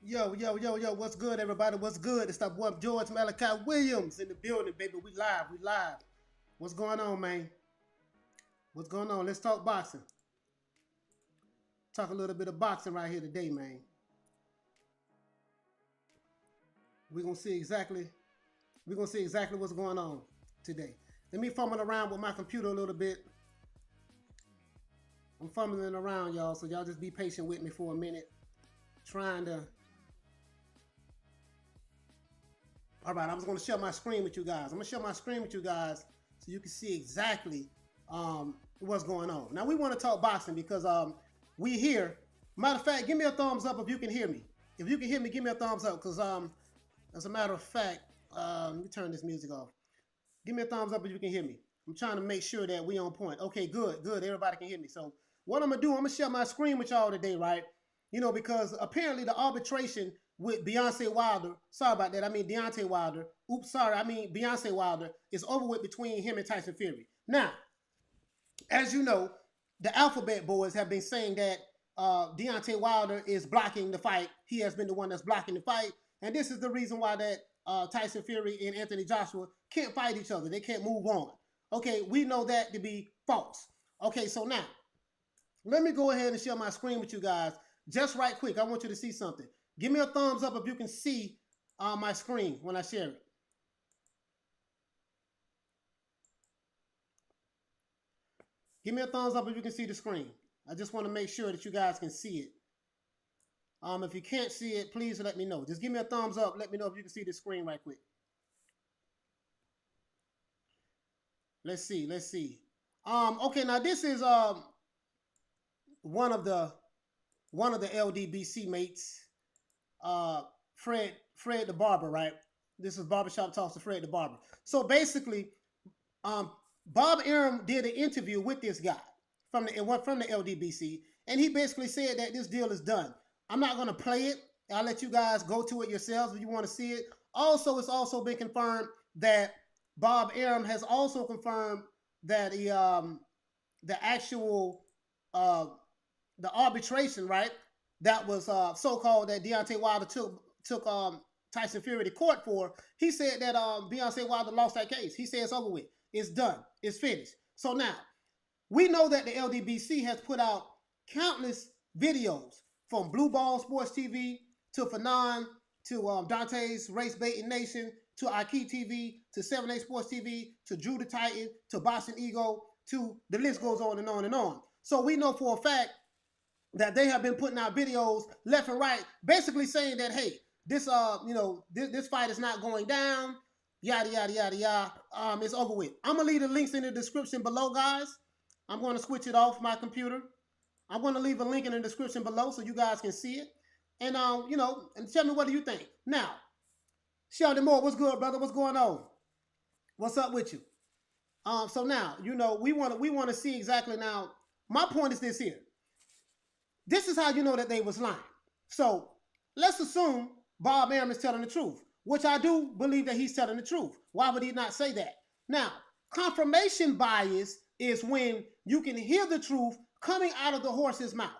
Yo, what's good, everybody? What's good? It's that boy George Malachi Williams in the building, baby. We live. What's going on, man? What's going on? Let's talk boxing. Talk a little bit of boxing right here today, man. We're gonna see exactly we're gonna see exactly what's going on today. Let me fumble around with my computer a little bit. I'm fumbling around, y'all, so y'all just be patient with me for a minute. Trying to All right, I was going to share my screen with you guys. I'm going to share my screen with you guys so you can see exactly what's going on. Now, we want to talk boxing because we here. Matter of fact, give me a thumbs up if you can hear me. If you can hear me, give me a thumbs up because, as a matter of fact, let me turn this music off. Give me a thumbs up if you can hear me. I'm trying to make sure that we on point. Okay, good. Everybody can hear me. So what I'm going to do, I'm going to share my screen with y'all today, right? You know, because apparently the arbitration with Beyonce Wilder, sorry about that, I mean Deontay Wilder, oops, sorry, I mean Beyonce Wilder, is over with between him and Tyson Fury. Now, as you know, the Alphabet Boys have been saying that Deontay Wilder is blocking the fight. He has been the one that's blocking the fight. And this is the reason why that Tyson Fury and Anthony Joshua can't fight each other. They can't move on. Okay, we know that to be false. Okay, so now, let me go ahead and share my screen with you guys just right quick. I want you to see something. Give me a thumbs up if you can see my screen when I share it. Give me a thumbs up if you can see the screen. I just want to make sure that you guys can see it. If you can't see it, please let me know. Just give me a thumbs up. Let me know if you can see the screen right quick. Let's see. Okay, now this is one of the LDBC mates, Fred the Barber, right? This is Barbershop Talks to Fred the Barber. So basically, Bob Arum did an interview with this guy from the LDBC, and he basically said that this deal is done. I'm not going to play it. I'll let you guys go to it yourselves if you want to see it. Also, it's also been confirmed that Bob Arum has also confirmed that the actual the arbitration, right? That was so-called that Deontay Wilder took Tyson Fury to court for. He said that Beyonce Wilder lost that case. He said it's over with. It's done. It's finished. So now, we know that the LDBC has put out countless videos from Blue Ball Sports TV to Fanon to Dante's Race Baiting Nation to Aki TV to 7A Sports TV to Drew the Titan to Boxing Ego to the list goes on and on and on. So we know for a fact that they have been putting out videos left and right, basically saying that, hey, this this fight is not going down, yada yada yada yada. It's over with. I'm gonna leave the links in the description below, guys. I'm going to switch it off my computer. I'm going to leave a link in the description below so you guys can see it. And and tell me what do you think. Now, Sheldon Moore, what's good, brother? What's going on? What's up with you? So now, we want to see exactly now. My point is this here. This is how you know that they was lying. So let's assume Bob Arum is telling the truth, which I do believe that he's telling the truth. Why would he not say that? Now, confirmation bias is when you can hear the truth coming out of the horse's mouth.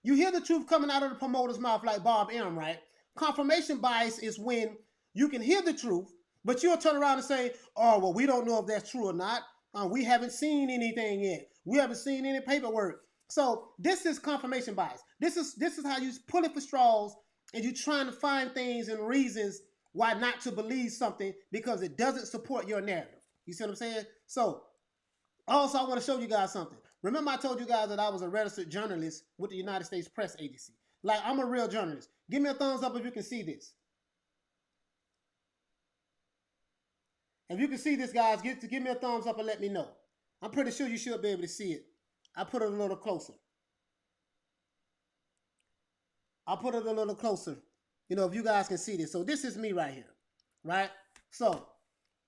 You hear the truth coming out of the promoter's mouth like Bob Arum, right? Confirmation bias is when you can hear the truth, but you'll turn around and say, oh, well, we don't know if that's true or not. We haven't seen anything yet. We haven't seen any paperwork. So this is confirmation bias. This is how you pull it for straws and you're trying to find things and reasons why not to believe something because it doesn't support your narrative. You see what I'm saying? So also, I want to show you guys something. Remember I told you guys that I was a registered journalist with the United States Press Agency. Like, I'm a real journalist. Give me a thumbs up if you can see this. If you can see this, guys, give me a thumbs up and let me know. I'm pretty sure you should be able to see it. I put it a little closer. If you guys can see this. So this is me right here, right? So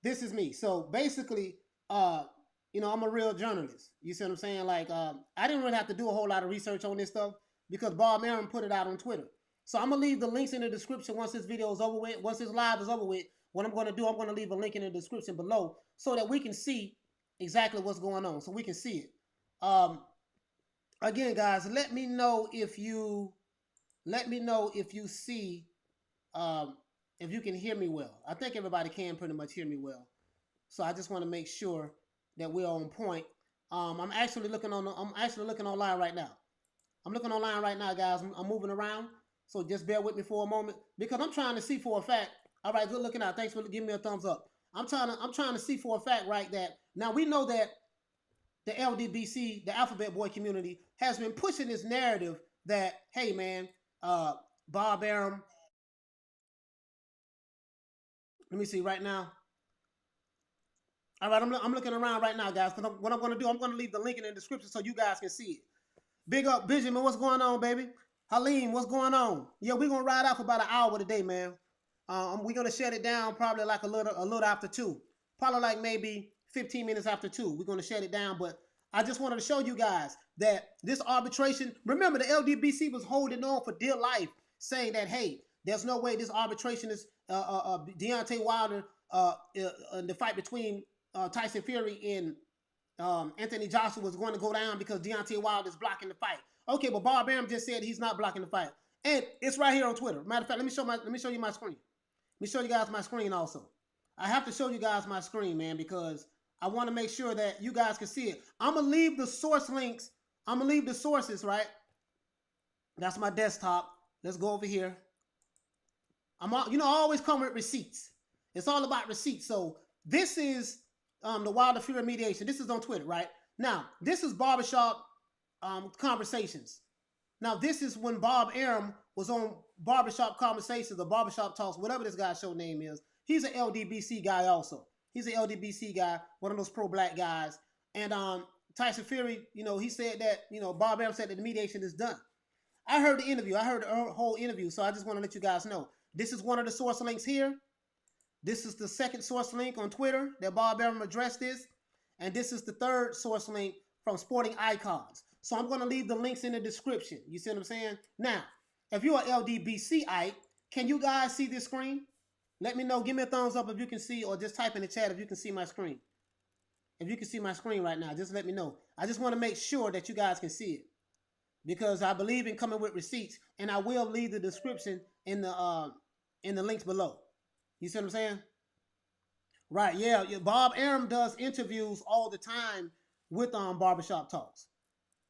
this is me. So basically, I'm a real journalist. You see what I'm saying? Like, I didn't really have to do a whole lot of research on this stuff because Bob Arum put it out on Twitter. So I'm going to leave the links in the description once this video is over with. Once this live is over with, what I'm going to do, I'm going to leave a link in the description below so that we can see exactly what's going on, so we can see it. Again, guys, let me know if you see um, if you can hear me well. I think everybody can pretty much hear me well. So I just want to make sure that we're on point. I'm actually looking on. I'm actually looking online right now. I'm looking online right now, guys. I'm moving around, so just bear with me for a moment because I'm trying to see for a fact. All right, good looking out. Thanks for giving me a thumbs up. I'm trying to see for a fact, right, that now we know that the LDBC, the Alphabet Boy community, has been pushing this narrative that, hey, man, uh, Bob Arum. Let me see right now. All right, I'm looking around right now, guys. Because what I'm going to do, I'm going to leave the link in the description so you guys can see it. Big up, Benjamin. What's going on, baby? Halim, what's going on? Yeah, we're going to ride out for about an hour today, man. We're going to shut it down probably like a little after 2. Probably like maybe 15 minutes after 2. We're going to shut it down. But I just wanted to show you guys that this arbitration, remember the LDBC was holding on for dear life, saying that, hey, there's no way this arbitration is Deontay Wilder, the fight between Tyson Fury and Anthony Joshua was going to go down because Deontay Wilder is blocking the fight. Okay, but Bob Arum just said he's not blocking the fight, and it's right here on Twitter. Matter of fact, let me show you my screen. Let me show you guys my screen also. I have to show you guys my screen, man, because I want to make sure that you guys can see it. I'm gonna leave the source links. I'm gonna leave the sources, right? That's my desktop. Let's go over here. I always come with receipts. It's all about receipts. So this is the Wilder Fury mediation. This is on Twitter, right? Now, this is Barbershop Conversations. Now, this is when Bob Arum was on Barbershop Conversations or Barbershop Talks, whatever this guy's show name is. He's an LDBC guy also. He's an LDBC guy, one of those pro-black guys. And Tyson Fury, he said that, Bob Arum said that the mediation is done. I heard the interview. I heard the whole interview, so I just want to let you guys know. This is one of the source links here. This is the second source link on Twitter that Bob Arum addressed this. And this is the third source link from Sporting Icons. So I'm going to leave the links in the description. You see what I'm saying? Now, if you're an LDBCite, can you guys see this screen? Let me know. Give me a thumbs up if you can see, or just type in the chat if you can see my screen. If you can see my screen right now, just let me know. I just want to make sure that you guys can see it, because I believe in coming with receipts, and I will leave the description in the links below. You see what I'm saying? Right, yeah. Bob Arum does interviews all the time with Barbershop Talks.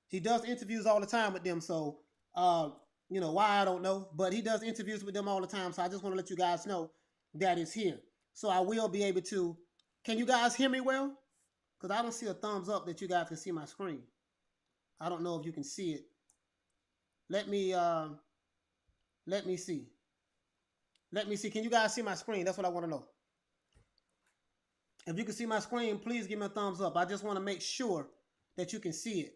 He does interviews all the time with them, so why, I don't know, but he does interviews with them all the time, so I just want to let you guys know that it's here. So I will be able to, can you guys hear me well? Because I don't see a thumbs up that you guys can see my screen. I don't know if you can see it. Let me see. Let me see. Can you guys see my screen? That's what I want to know. If you can see my screen, please give me a thumbs up. I just want to make sure that you can see it.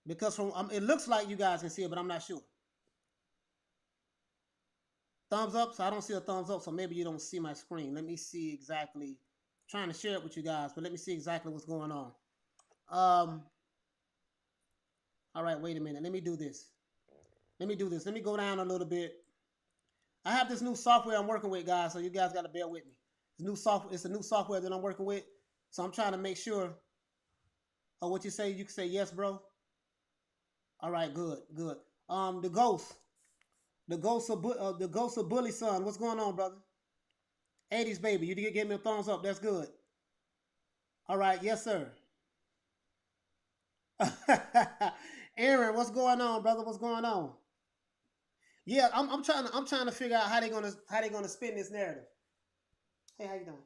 Because it looks like you guys can see it, but I'm not sure. Thumbs up? So I don't see a thumbs up, so maybe you don't see my screen. Let me see exactly. I'm trying to share it with you guys, but let me see exactly what's going on. All right, wait a minute. Let me do this. Let me go down a little bit. I have this new software I'm working with, guys, so you guys got to bear with me. It's a new software that I'm working with, so I'm trying to make sure. Oh, what you say? You can say yes, bro. All right, good. The ghost of Bully Son. What's going on, brother? 80s baby, you did give me a thumbs up. That's good. All right, yes, sir. Aaron, what's going on, brother? What's going on? Yeah, I'm trying to figure out how they gonna spin this narrative. Hey, how you doing?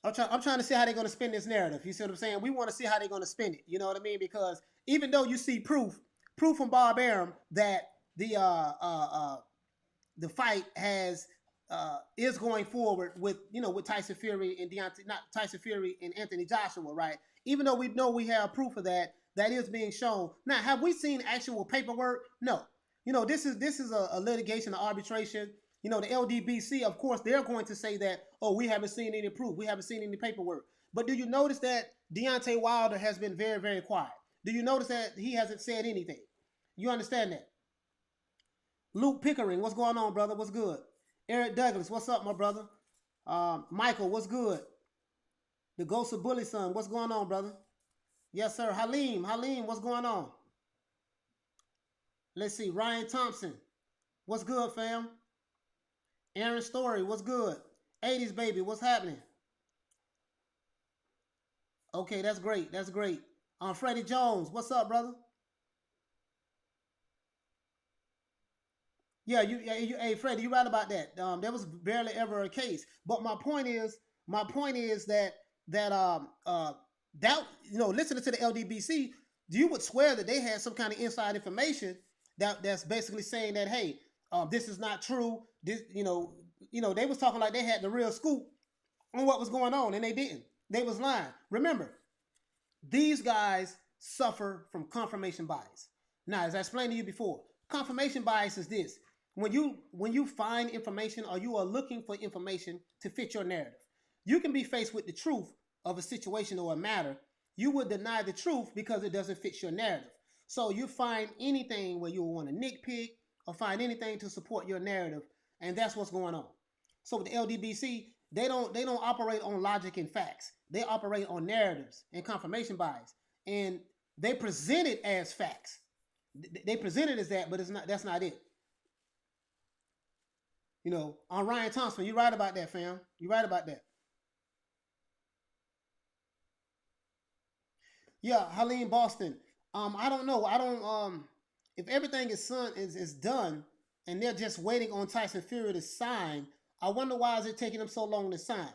I'm trying to see how they're going to spin this narrative. You see what I'm saying? We want to see how they're going to spin it. You know what I mean? Because even though you see proof from Bob Arum that the fight is going forward with Tyson Fury and Tyson Fury and Anthony Joshua, right? Even though we know we have proof of that is being shown. Now, have we seen actual paperwork? No. This is a litigation, an arbitration. The LDBC, of course, they're going to say that, oh, we haven't seen any proof. We haven't seen any paperwork. But do you notice that Deontay Wilder has been very, very quiet? Do you notice that he hasn't said anything? You understand that? Luke Pickering, what's going on, brother? What's good? Eric Douglas, what's up, my brother? Michael, what's good? The Ghost of Bully Son, what's going on, brother? Yes, sir. Halim, what's going on? Let's see. Ryan Thompson. What's good, fam? Aaron Story, what's good? 80s baby, what's happening? Okay, that's great. That's great. Freddie Jones, what's up, brother? Hey, Freddie, you right about that. There was barely ever a case. But my point is that listening to the LDBC, you would swear that they had some kind of inside information that's basically saying that, hey, this is not true. They was talking like they had the real scoop on what was going on, and they didn't. They was lying. Remember, these guys suffer from confirmation bias. Now, as I explained to you before, confirmation bias is this: when you find information or you are looking for information to fit your narrative, you can be faced with the truth of a situation or a matter. You would deny the truth because it doesn't fit your narrative. So you find anything where you want to nitpick or find anything to support your narrative, and that's what's going on. So with the LDBC, they don't operate on logic and facts. They operate on narratives and confirmation bias, and they present it as facts. They present it as that, but it's not. That's not it. On Ryan Thompson, you're right about that, fam. You're right about that. Yeah, Helene Boston. I don't know. I don't. If everything is done, and they're just waiting on Tyson Fury to sign, I wonder why is it taking them so long to sign.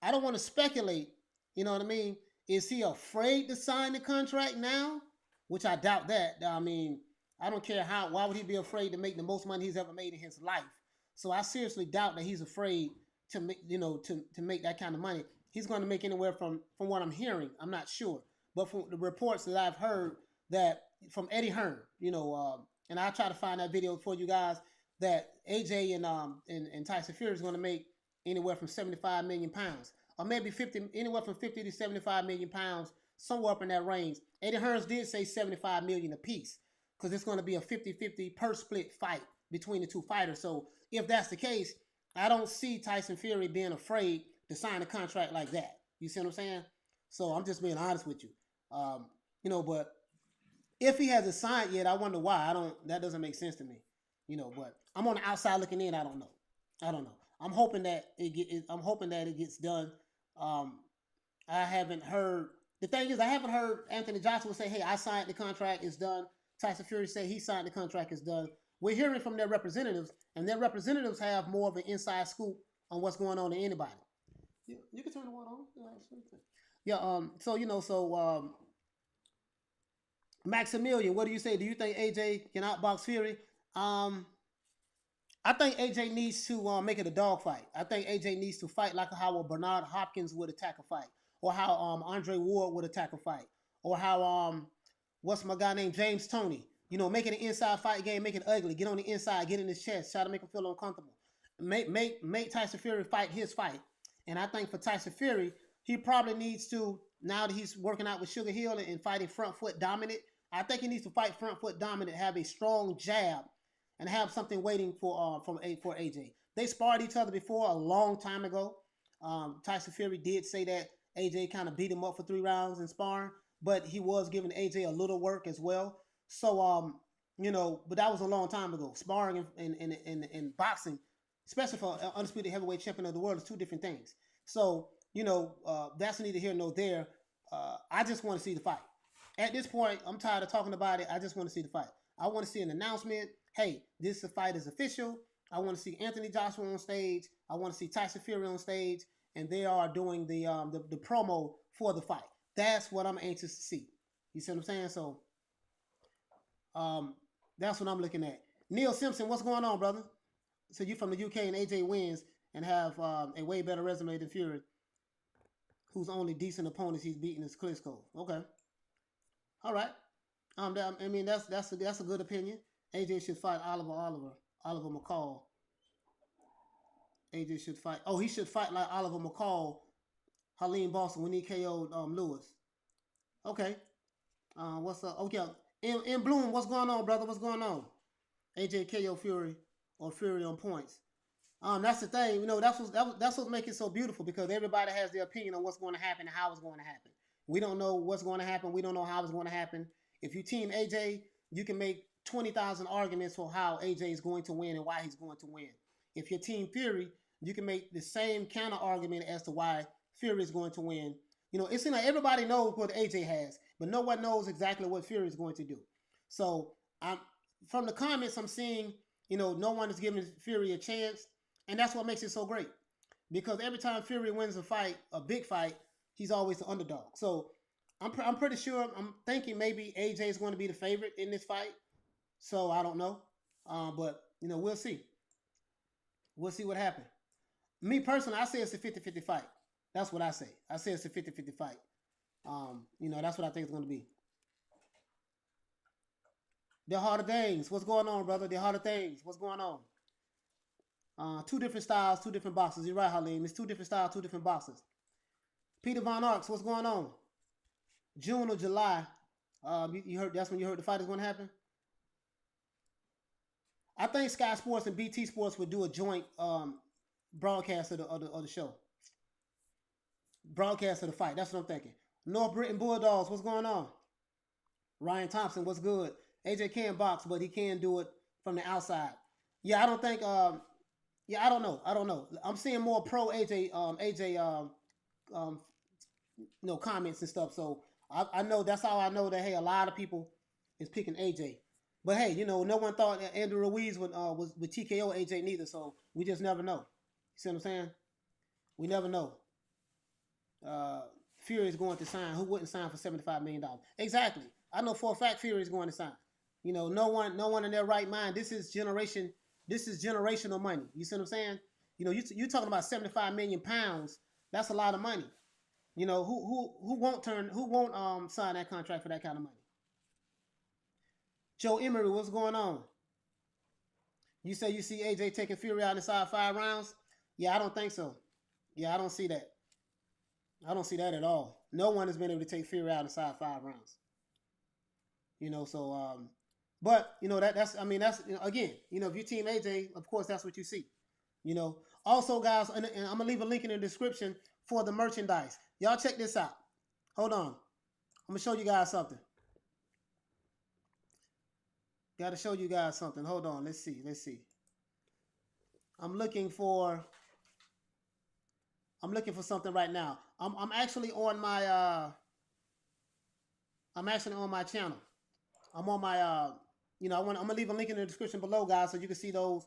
I don't want to speculate. You know what I mean? Is he afraid to sign the contract now? Which I doubt that. I mean, I don't care how. Why would he be afraid to make the most money he's ever made in his life? So I seriously doubt that he's afraid to make to make that kind of money. He's going to make anywhere from what I'm hearing. I'm not sure, but from the reports that I've heard that from Eddie Hearn, and I'll try to find that video for you guys that AJ and Tyson Fury is going to make anywhere from 75 million pounds, or maybe 50, anywhere from 50 to 75 million pounds, somewhere up in that range. Eddie Hearns did say 75 million apiece because it's going to be a 50-50 per split fight between the two fighters. So if that's the case, I don't see Tyson Fury being afraid to sign a contract like that. You see what I'm saying? So I'm just being honest with you. But if he hasn't signed yet, I wonder why. I don't. That doesn't make sense to me. But I'm on the outside looking in. I don't know. I don't know. I'm hoping that it gets done. Um, I haven't heard. The thing is, I haven't heard Anthony Joshua say, "Hey, I signed the contract. It's done." Tyson Fury say he signed the contract. It's done. We're hearing from their representatives, and their representatives have more of an inside scoop on what's going on than anybody. You can turn the water on. Yeah. So Maximilian, what do you say? Do you think AJ can outbox Fury? Um, I think AJ needs to make it a dogfight. I think AJ needs to fight like how Bernard Hopkins would attack a fight, or how Andre Ward would attack a fight, or how what's my guy named James Toney. Make it an inside fight game, make it ugly, get on the inside, get in his chest, try to make him feel uncomfortable. Make Tyson Fury fight his fight. And I think for Tyson Fury, he probably needs to, now that he's working out with Sugar Hill and fighting front foot dominant, I think he needs to fight front foot dominant, have a strong jab, and have something waiting for AJ. They sparred each other before a long time ago. Tyson Fury did say that AJ kind of beat him up for 3 rounds in sparring, but he was giving AJ a little work as well. So but that was a long time ago. Sparring and boxing, especially for undisputed heavyweight champion of the world, is two different things. So that's neither here nor there. I just want to see the fight. At this point, I'm tired of talking about it. I just want to see the fight. I want to see an announcement. Hey, this fight is official. I want to see Anthony Joshua on stage. I want to see Tyson Fury on stage, and they are doing the promo for the fight. That's what I'm anxious to see. You see what I'm saying? So that's what I'm looking at. Neil Simpson, what's going on, brother? So you from the UK and AJ wins and have a way better resume than Fury, whose only decent opponents he's beaten is Klitschko. Okay, all right. I mean that's a good opinion. AJ should fight Oliver McCall. AJ should fight. Oh, he should fight like Oliver McCall, Helene Boston when he KO'd Lewis. Okay. What's up? Okay. In Bloom, what's going on, brother? What's going on? AJ KO Fury or Fury on points. That's the thing. That's what makes it so beautiful because everybody has their opinion on what's going to happen and how it's going to happen. We don't know what's going to happen. We don't know how it's going to happen. If you team AJ, you can make 20,000 arguments for how AJ is going to win and why he's going to win. If you're Team Fury, you can make the same counter argument as to why Fury is going to win. You know, it seems like everybody knows what AJ has, but no one knows exactly what Fury is going to do. So I'm from the comments I'm seeing, you know, no one is giving Fury a chance, and that's what makes it so great. Because every time Fury wins a fight, a big fight, he's always the underdog. So I'm pretty sure, I'm thinking maybe AJ is going to be the favorite in this fight. So I don't know. But, you know, we'll see. We'll see what happens. Me personally, I say it's a 50-50 fight. That's what I say. I say it's a 50-50 fight. You know, that's what I think it's going to be. The harder things. What's going on, brother? The harder things. What's going on? Two different styles, two different boxes. You're right, Halim. It's two different styles, two different boxes. Peter Von Arx, what's going on? June or July? You heard? That's when you heard the fight is going to happen. I think Sky Sports and BT Sports would do a joint broadcast of the show. Broadcast of the fight. That's what I'm thinking. North Britain Bulldogs, what's going on? Ryan Thompson, what's good? AJ can box, but he can do it from the outside. Yeah, I don't think. Yeah, I don't know. I'm seeing more pro AJ, you know, comments and stuff. So I know that's how I know that, hey, a lot of people is picking AJ. But hey, you know, no one thought that Andrew Ruiz would TKO AJ neither. So we just never know. You see what I'm saying? We never know. Fury is going to sign. Who wouldn't sign for $75 million? Exactly. I know for a fact Fury is going to sign. You know, no one in their right mind. This is generational money. You see what I'm saying? You know, you talking about 75 million pounds. That's a lot of money. You know, who won't sign that contract for that kind of money? Joe Emery, what's going on? You say you see AJ taking Fury out inside 5 rounds? Yeah, I don't think so. Yeah, I don't see that. I don't see that at all. No one has been able to take Fury out inside 5 rounds. You know, so but you know that's you know, again, you know, if you team AJ, of course that's what you see. You know. Also, guys, and I'm gonna leave a link in the description for the merchandise. Y'all check this out. Hold on. I'm gonna show you guys something. Got to show you guys something. Hold on. Let's see. I'm looking for something right now. I'm actually on my channel. I'm on my you know, I'm gonna leave a link in the description below, guys, so you can see those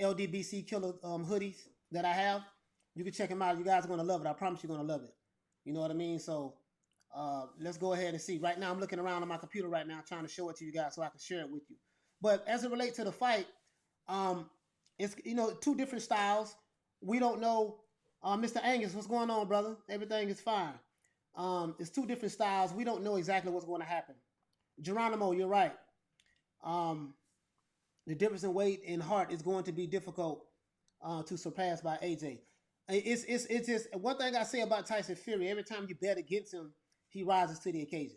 LDBC killer hoodies that I have. You can check them out. You guys are gonna love it. I promise you're gonna love it. You know what I mean? So let's go ahead and see. Right now, I'm looking around on my computer right now, trying to show it to you guys so I can share it with you. But as it relates to the fight, it's, you know, two different styles. We don't know. Mr. Angus, what's going on, brother? Everything is fine. It's two different styles. We don't know exactly what's going to happen. Geronimo, you're right. The difference in weight and heart is going to be difficult to surpass by AJ. It's just one thing I say about Tyson Fury. Every time you bet against him, he rises to the occasion.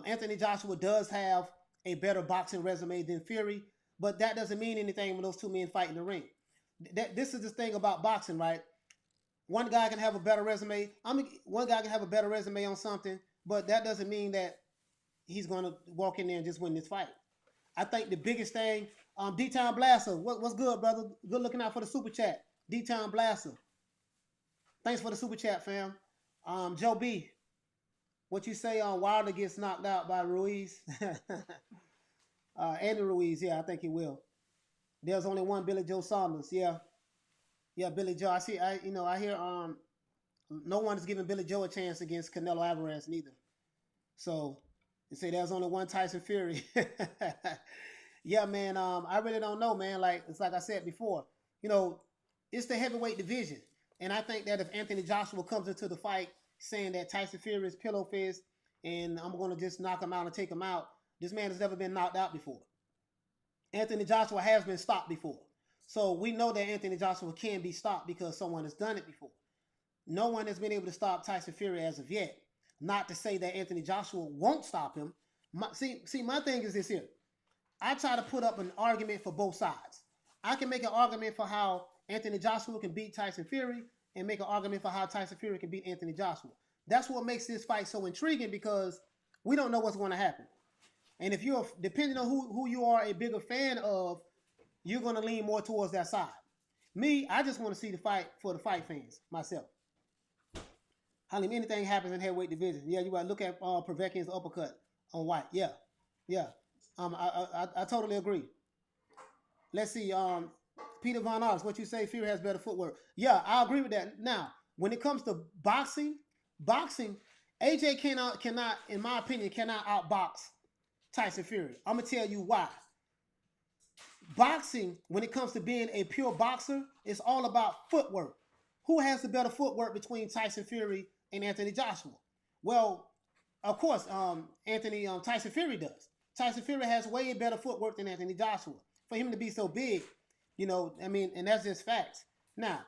Anthony Joshua does have a better boxing resume than Fury, but that doesn't mean anything when those two men fight in the ring. This is the thing about boxing, right? One guy can have a better resume. One guy can have a better resume on something, but that doesn't mean that he's going to walk in there and just win this fight. I think the biggest thing, D-Town Blaster, what's good, brother? Good looking out for the super chat. D-Town Blaster. Thanks for the super chat, fam. Joe B, what you say on Wilder gets knocked out by Ruiz? Andy Ruiz, yeah, I think he will. There's only one Billy Joe Saunders, yeah. Yeah, Billy Joe. I hear no one is giving Billy Joe a chance against Canelo Alvarez neither. So they say there's only one Tyson Fury. Yeah, man. I really don't know, man. It's like I said before. You know, it's the heavyweight division, and I think that if Anthony Joshua comes into the fight saying that Tyson Fury is pillow fist and I'm going to just knock him out and take him out, this man has never been knocked out before. Anthony Joshua has been stopped before. So we know that Anthony Joshua can be stopped because someone has done it before. No one has been able to stop Tyson Fury as of yet. Not to say that Anthony Joshua won't stop him. See, my thing is this here. I try to put up an argument for both sides. I can make an argument for how Anthony Joshua can beat Tyson Fury and make an argument for how Tyson Fury can beat Anthony Joshua. That's what makes this fight so intriguing because we don't know what's going to happen. And if you're depending on who you are a bigger fan of, you're gonna lean more towards that side. Me, I just want to see the fight for the fight fans myself. Halim, anything happens in heavyweight division. Yeah, you gotta look at Povetkin's uppercut on White. Yeah, yeah. I totally agree. Let's see. Peter Von Ox, what you say? Fury has better footwork. Yeah, I agree with that. Now, when it comes to boxing, AJ cannot, in my opinion, cannot outbox Tyson Fury. I'm gonna tell you why. Boxing, when it comes to being a pure boxer, it's all about footwork. Who has the better footwork between Tyson Fury and Anthony Joshua? Well, of course, Tyson Fury does. Tyson Fury has way better footwork than Anthony Joshua. For him to be so big, and that's just facts. Now,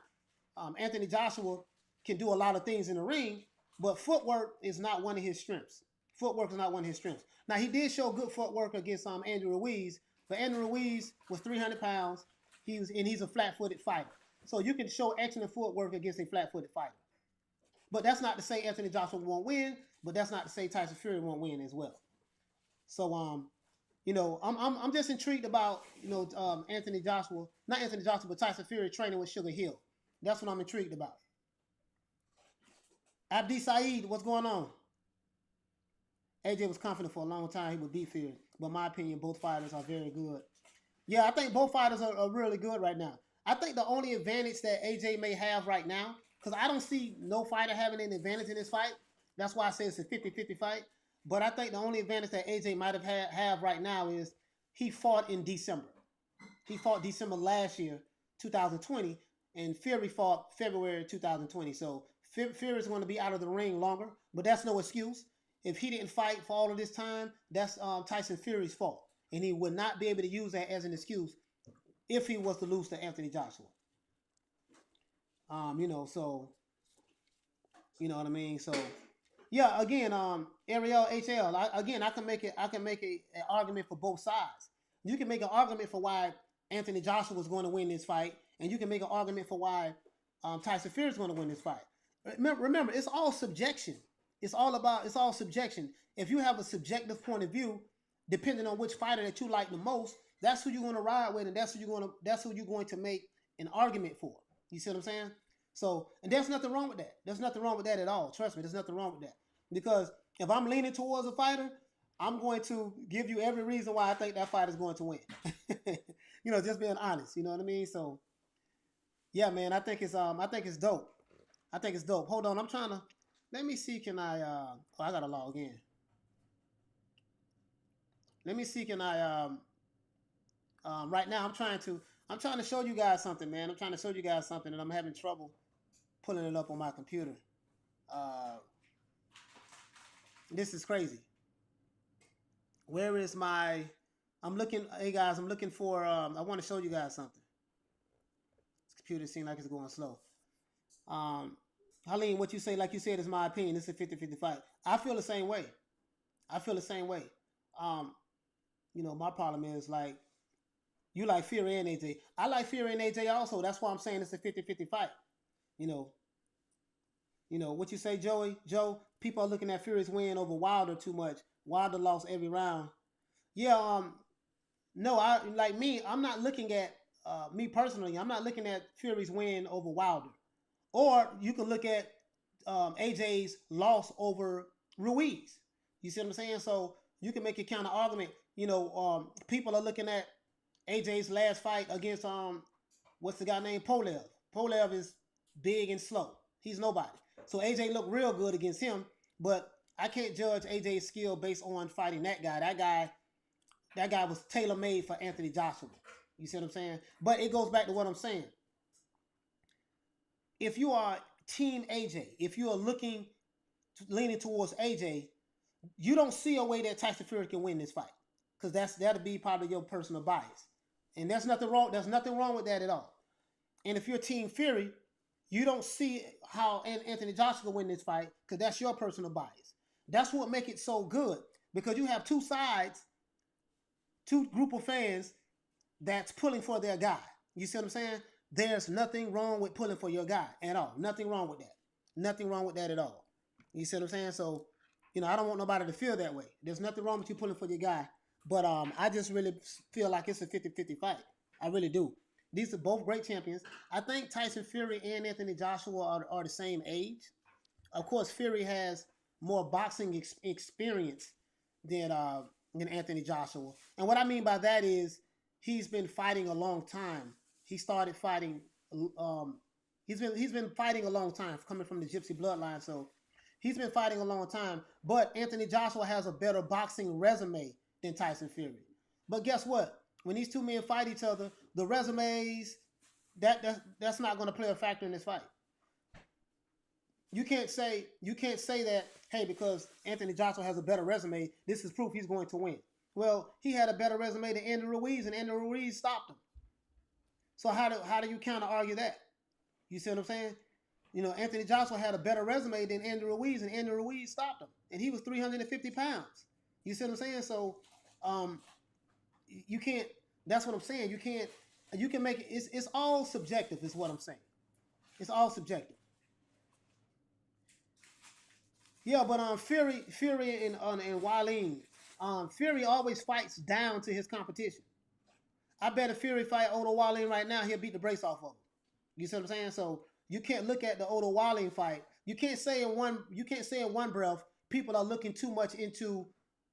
Anthony Joshua can do a lot of things in the ring, but footwork is not one of his strengths. Footwork is not one of his strengths. Now, he did show good footwork against Andrew Ruiz, but Andrew Ruiz was 300 pounds. He's a flat-footed fighter. So you can show excellent footwork against a flat-footed fighter. But that's not to say Anthony Joshua won't win, but that's not to say Tyson Fury won't win as well. So, I'm just intrigued about, not Anthony Joshua, but Tyson Fury training with Sugar Hill. That's what I'm intrigued about. Abdi Saeed, what's going on? AJ was confident for a long time he would beat Fury, but in my opinion, both fighters are very good. Yeah, I think both fighters are really good right now. I think the only advantage that AJ may have right now, because I don't see no fighter having an advantage in this fight. That's why I say it's a 50-50 fight. But I think the only advantage that AJ might have right now is he fought in December. He fought December last year, 2020, and Fury fought February 2020. So Fury is going to be out of the ring longer, but that's no excuse. If he didn't fight for all of this time, that's Tyson Fury's fault. And he would not be able to use that as an excuse if he was to lose to Anthony Joshua. So, you know what I mean? So, yeah, again, Ariel HL, I can make an argument for both sides. You can make an argument for why Anthony Joshua was going to win this fight, and you can make an argument for why Tyson Fury is going to win this fight. Remember, it's all subjection. It's all subjection. If you have a subjective point of view, depending on which fighter that you like the most, that's who you're going to ride with, and that's who you're going to make an argument for. You see what I'm saying? So, and there's nothing wrong with that. There's nothing wrong with that at all. Trust me, there's nothing wrong with that. Because if I'm leaning towards a fighter, I'm going to give you every reason why I think that fighter is going to win. Just being honest. You know what I mean? So, yeah, man, I think it's dope. I think it's dope. Hold on, let me see. Can I? I gotta log in. Let me see. Can I? Right now, I'm trying to show you guys something, man. I'm trying to show you guys something, and I'm having trouble pulling it up on my computer. This is crazy. Where is my? Hey guys, I'm looking for. I want to show you guys something. This computer seems like it's going slow. Haleen, what you say, like you said, is my opinion. It's a 50-50 fight. I feel the same way. My problem is like, you like Fury and AJ. I like Fury and AJ also. That's why I'm saying it's a 50-50 fight. What you say, Joey? Joe, people are looking at Fury's win over Wilder too much. Wilder lost every round. Yeah, no, I'm not looking at, me personally, I'm not looking at Fury's win over Wilder. Or you can look at AJ's loss over Ruiz. You see what I'm saying? So you can make a counter argument. People are looking at AJ's last fight against what's the guy named Polev. Polev is big and slow. He's nobody. So AJ looked real good against him, but I can't judge AJ's skill based on fighting that guy. That guy was tailor-made for Anthony Joshua. You see what I'm saying? But it goes back to what I'm saying. If you are Team AJ, if you are leaning towards AJ, you don't see a way that Tyson Fury can win this fight, because that'll be probably your personal bias, and there's nothing wrong. There's nothing wrong with that at all. And if you're Team Fury, you don't see how Anthony Joshua can win this fight, because that's your personal bias. That's what makes it so good, because you have two sides, two group of fans that's pulling for their guy. You see what I'm saying? There's nothing wrong with pulling for your guy at all. Nothing wrong with that. Nothing wrong with that at all. You see what I'm saying? So, I don't want nobody to feel that way. There's nothing wrong with you pulling for your guy. But I just really feel like it's a 50-50 fight. I really do. These are both great champions. I think Tyson Fury and Anthony Joshua are the same age. Of course, Fury has more boxing experience than Anthony Joshua. And what I mean by that is he's been fighting a long time. He started fighting. He's been fighting a long time, coming from the Gypsy bloodline. So he's been fighting a long time. But Anthony Joshua has a better boxing resume than Tyson Fury. But guess what? When these two men fight each other, the resumes that's not going to play a factor in this fight. You can't say that, hey, because Anthony Joshua has a better resume, this is proof he's going to win. Well, he had a better resume than Andy Ruiz, and Andy Ruiz stopped him. So how do you counter argue that? You see what I'm saying? Anthony Joshua had a better resume than Andy Ruiz, and Andy Ruiz stopped him, and he was 350 pounds. You see what I'm saying? So, you can't. That's what I'm saying. You can't. You can make it. It's all subjective. Is what I'm saying. It's all subjective. Yeah, but Fury and Wallin, Fury always fights down to his competition. I bet if Fury fight Odo Wallin right now, he'll beat the brace off of him. You see what I'm saying? So you can't look at the Odo Wallin fight. You can't say in one breath people are looking too much into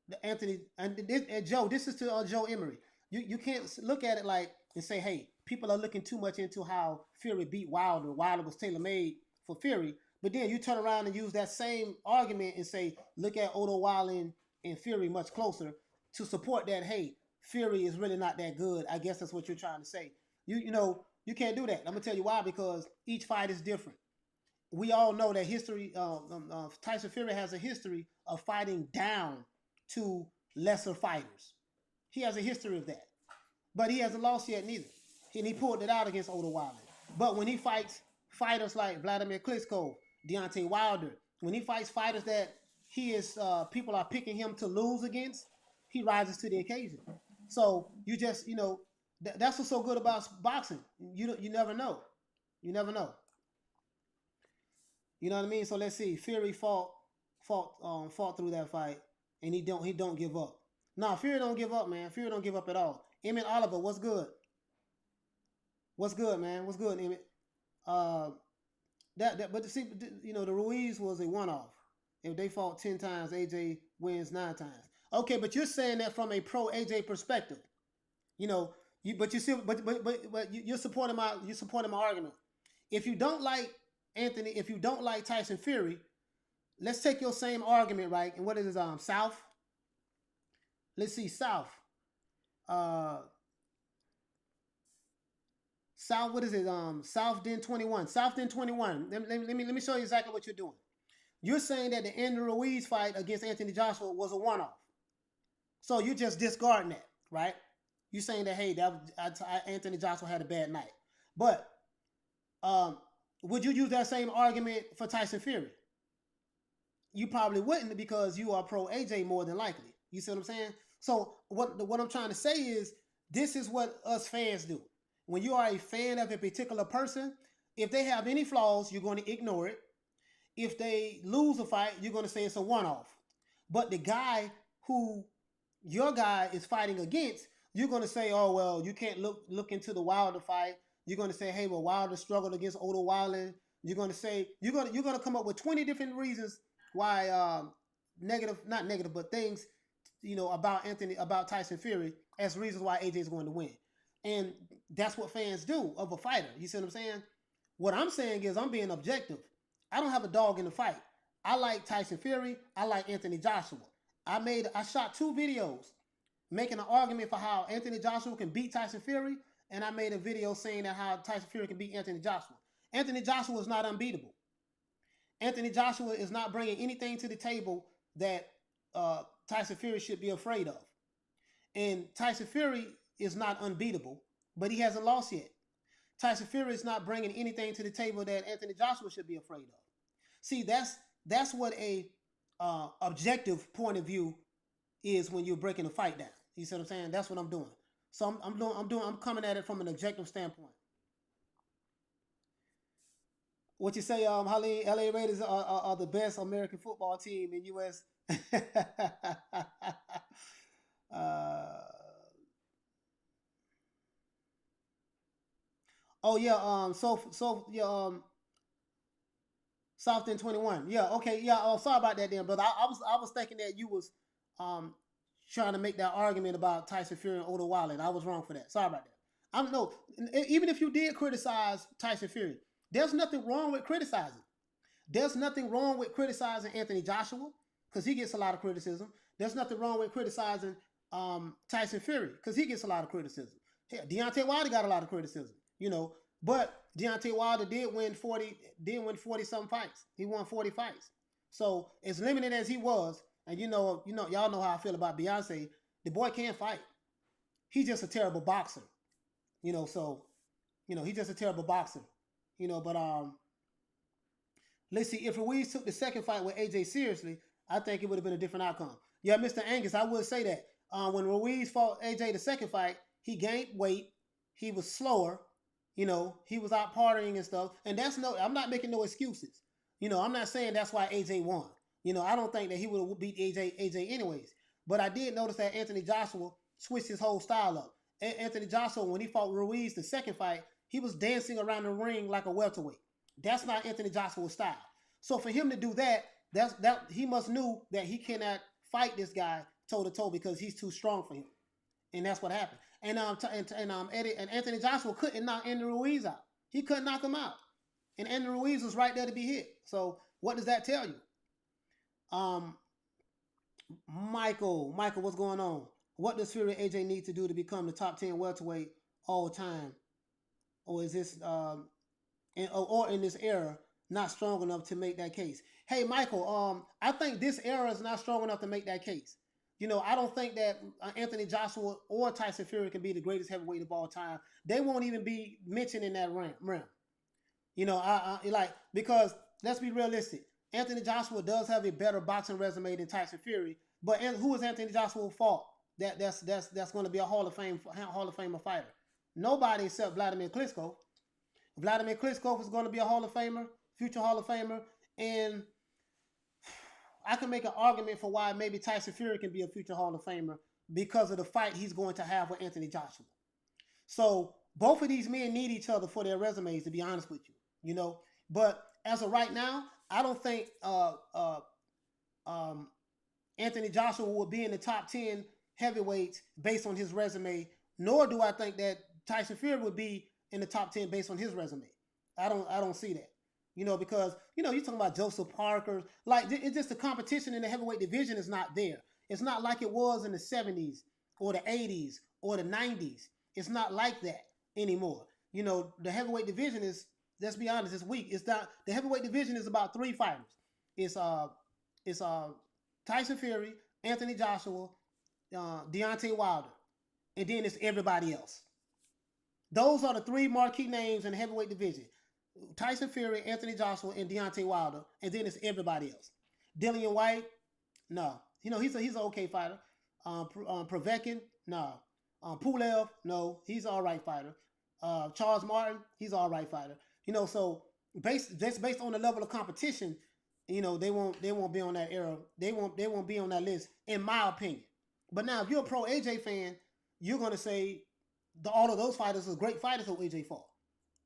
the Anthony and Joe. This is to Joe Emery. You can't look at it like and say, hey, people are looking too much into how Fury beat Wilder. Wilder was tailor-made for Fury. But then you turn around and use that same argument and say, look at Odo Wallin and Fury much closer to support that, hey, Fury is really not that good. I guess that's what you're trying to say. You can't do that. I'm going to tell you why, because each fight is different. We all know that history, Tyson Fury has a history of fighting down to lesser fighters. He has a history of that. But he hasn't lost yet neither. And he pulled it out against Odo Wallin. But when he fights fighters like Vladimir Klitschko, Deontay Wilder, when he fights fighters that people are picking him to lose against, he rises to the occasion. So you just, that's what's so good about boxing. You never know. You never know. You know what I mean? So let's see. Fury fought through that fight, and he don't give up. No, Fury don't give up, man. Fury don't give up at all. Emmett Oliver, what's good? What's good, man? What's good, Emmett? But see, the Ruiz was a one-off. If they fought 10 times, AJ wins 9 times. Okay, but you're saying that from a pro AJ perspective. You're supporting my argument. If you don't like Anthony, if you don't like Tyson Fury, let's take your same argument, right? And what is it? South. Let's see, South. South, what is it? South Den 21. South Den 21. Let me show you exactly what you're doing. You're saying that the Andy Ruiz fight against Anthony Joshua was a one-off. So you're just discarding that, right? You're saying that, hey, Anthony Joshua had a bad night. But would you use that same argument for Tyson Fury? You probably wouldn't, because you are pro AJ more than likely. You see what I'm saying? So what I'm trying to say is, this is what us fans do. When you are a fan of a particular person, if they have any flaws, you're going to ignore it. If they lose a fight, you're going to say it's a one-off. But the guy who your guy is fighting against, you're going to say, oh, well, you can't look into the Wilder fight. You're going to say, hey, well, Wilder struggled against Odo Wallin. You're going to say, you're going to come up with 20 different reasons why not negative, but things, about Tyson Fury as reasons why AJ is going to win. And that's what fans do of a fighter. You see what I'm saying? What I'm saying is, I'm being objective. I don't have a dog in the fight. I like Tyson Fury. I like Anthony Joshua. I shot 2 videos making an argument for how Anthony Joshua can beat Tyson Fury, and I made a video saying that how Tyson Fury can beat Anthony Joshua. Anthony Joshua is not unbeatable. Anthony Joshua is not bringing anything to the table that Tyson Fury should be afraid of. And Tyson Fury is not unbeatable, but he hasn't lost yet. Tyson Fury is not bringing anything to the table that Anthony Joshua should be afraid of. See, that's what a objective point of view is when you're breaking a fight down. You see what I'm saying? That's what I'm doing. So I'm coming at it from an objective standpoint. What you say, Holly, LA Raiders are the best American football team in US. uh, oh yeah, yeah, South End 21. Yeah, okay, yeah. Oh, sorry about that, then, brother. I was thinking that you was um trying to make that argument about Tyson Fury and Otto Wilder. I was wrong for that. Sorry about that. I don't know. Even if you did criticize Tyson Fury, there's nothing wrong with criticizing. There's nothing wrong with criticizing Anthony Joshua because he gets a lot of criticism. There's nothing wrong with criticizing Tyson Fury because he gets a lot of criticism. Hell, Deontay Wilder got a lot of criticism, but Deontay Wilder did win 40 some fights. He won 40 fights. So as limited as he was, and y'all know how I feel about Beyonce. The boy can't fight. He's just a terrible boxer. So he's just a terrible boxer. But let's see. If Ruiz took the second fight with AJ seriously, I think it would have been a different outcome. Yeah, Mr. Angus, I would say that. When Ruiz fought AJ the second fight, he gained weight. He was slower. He was out partying and stuff. And I'm not making no excuses. I'm not saying that's why AJ won. I don't think that he would have beat AJ anyways. But I did notice that Anthony Joshua switched his whole style up. Anthony Joshua, when he fought Ruiz the second fight, he was dancing around the ring like a welterweight. That's not Anthony Joshua's style. So for him to do that, he must knew that he cannot fight this guy toe to toe because he's too strong for him, and that's what happened. And Anthony Joshua couldn't knock Andy Ruiz out. He couldn't knock him out, and Andy Ruiz was right there to be hit. So what does that tell you? Um, Michael, what's going on? What does Fury AJ need to do to become the top 10 welterweight all time, or is this or in this era not strong enough to make that case? Hey, Michael, I think this era is not strong enough to make that case. I don't think that Anthony Joshua or Tyson Fury can be the greatest heavyweight of all time. They won't even be mentioned in that realm. Because let's be realistic. Anthony Joshua does have a better boxing resume than Tyson Fury, but who is Anthony Joshua fought? That's going to be a Hall of Famer fighter. Nobody except Vladimir Klitschko. Vladimir Klitschko is going to be a Hall of Famer, future Hall of Famer, and I can make an argument for why maybe Tyson Fury can be a future Hall of Famer because of the fight he's going to have with Anthony Joshua. So both of these men need each other for their resumes, to be honest with you. But as of right now, I don't think Anthony Joshua will be in the top 10 heavyweights based on his resume, nor do I think that Tyson Fury would be in the top 10 based on his resume. I don't see that. Because you're talking about Joseph Parker. Like, it's just the competition in the heavyweight division is not there. It's not like it was in the 70s or the 80s or the 90s. It's not like that anymore. The heavyweight division is, let's be honest, it's weak. It's not, the heavyweight division is about 3 fighters. It's Tyson Fury, Anthony Joshua, Deontay Wilder, and then it's everybody else. Those are the 3 marquee names in the heavyweight division. Tyson Fury, Anthony Joshua, and Deontay Wilder, and then it's everybody else. Dillian White, no. He's an okay fighter. Povetkin, no. Pulev, no. He's an all right fighter. Charles Martin, he's an all right fighter. So based on the level of competition, they won't be on that era. They won't be on that list, in my opinion. But now, if you're a pro AJ fan, you're gonna say all of those fighters are great fighters who AJ fought.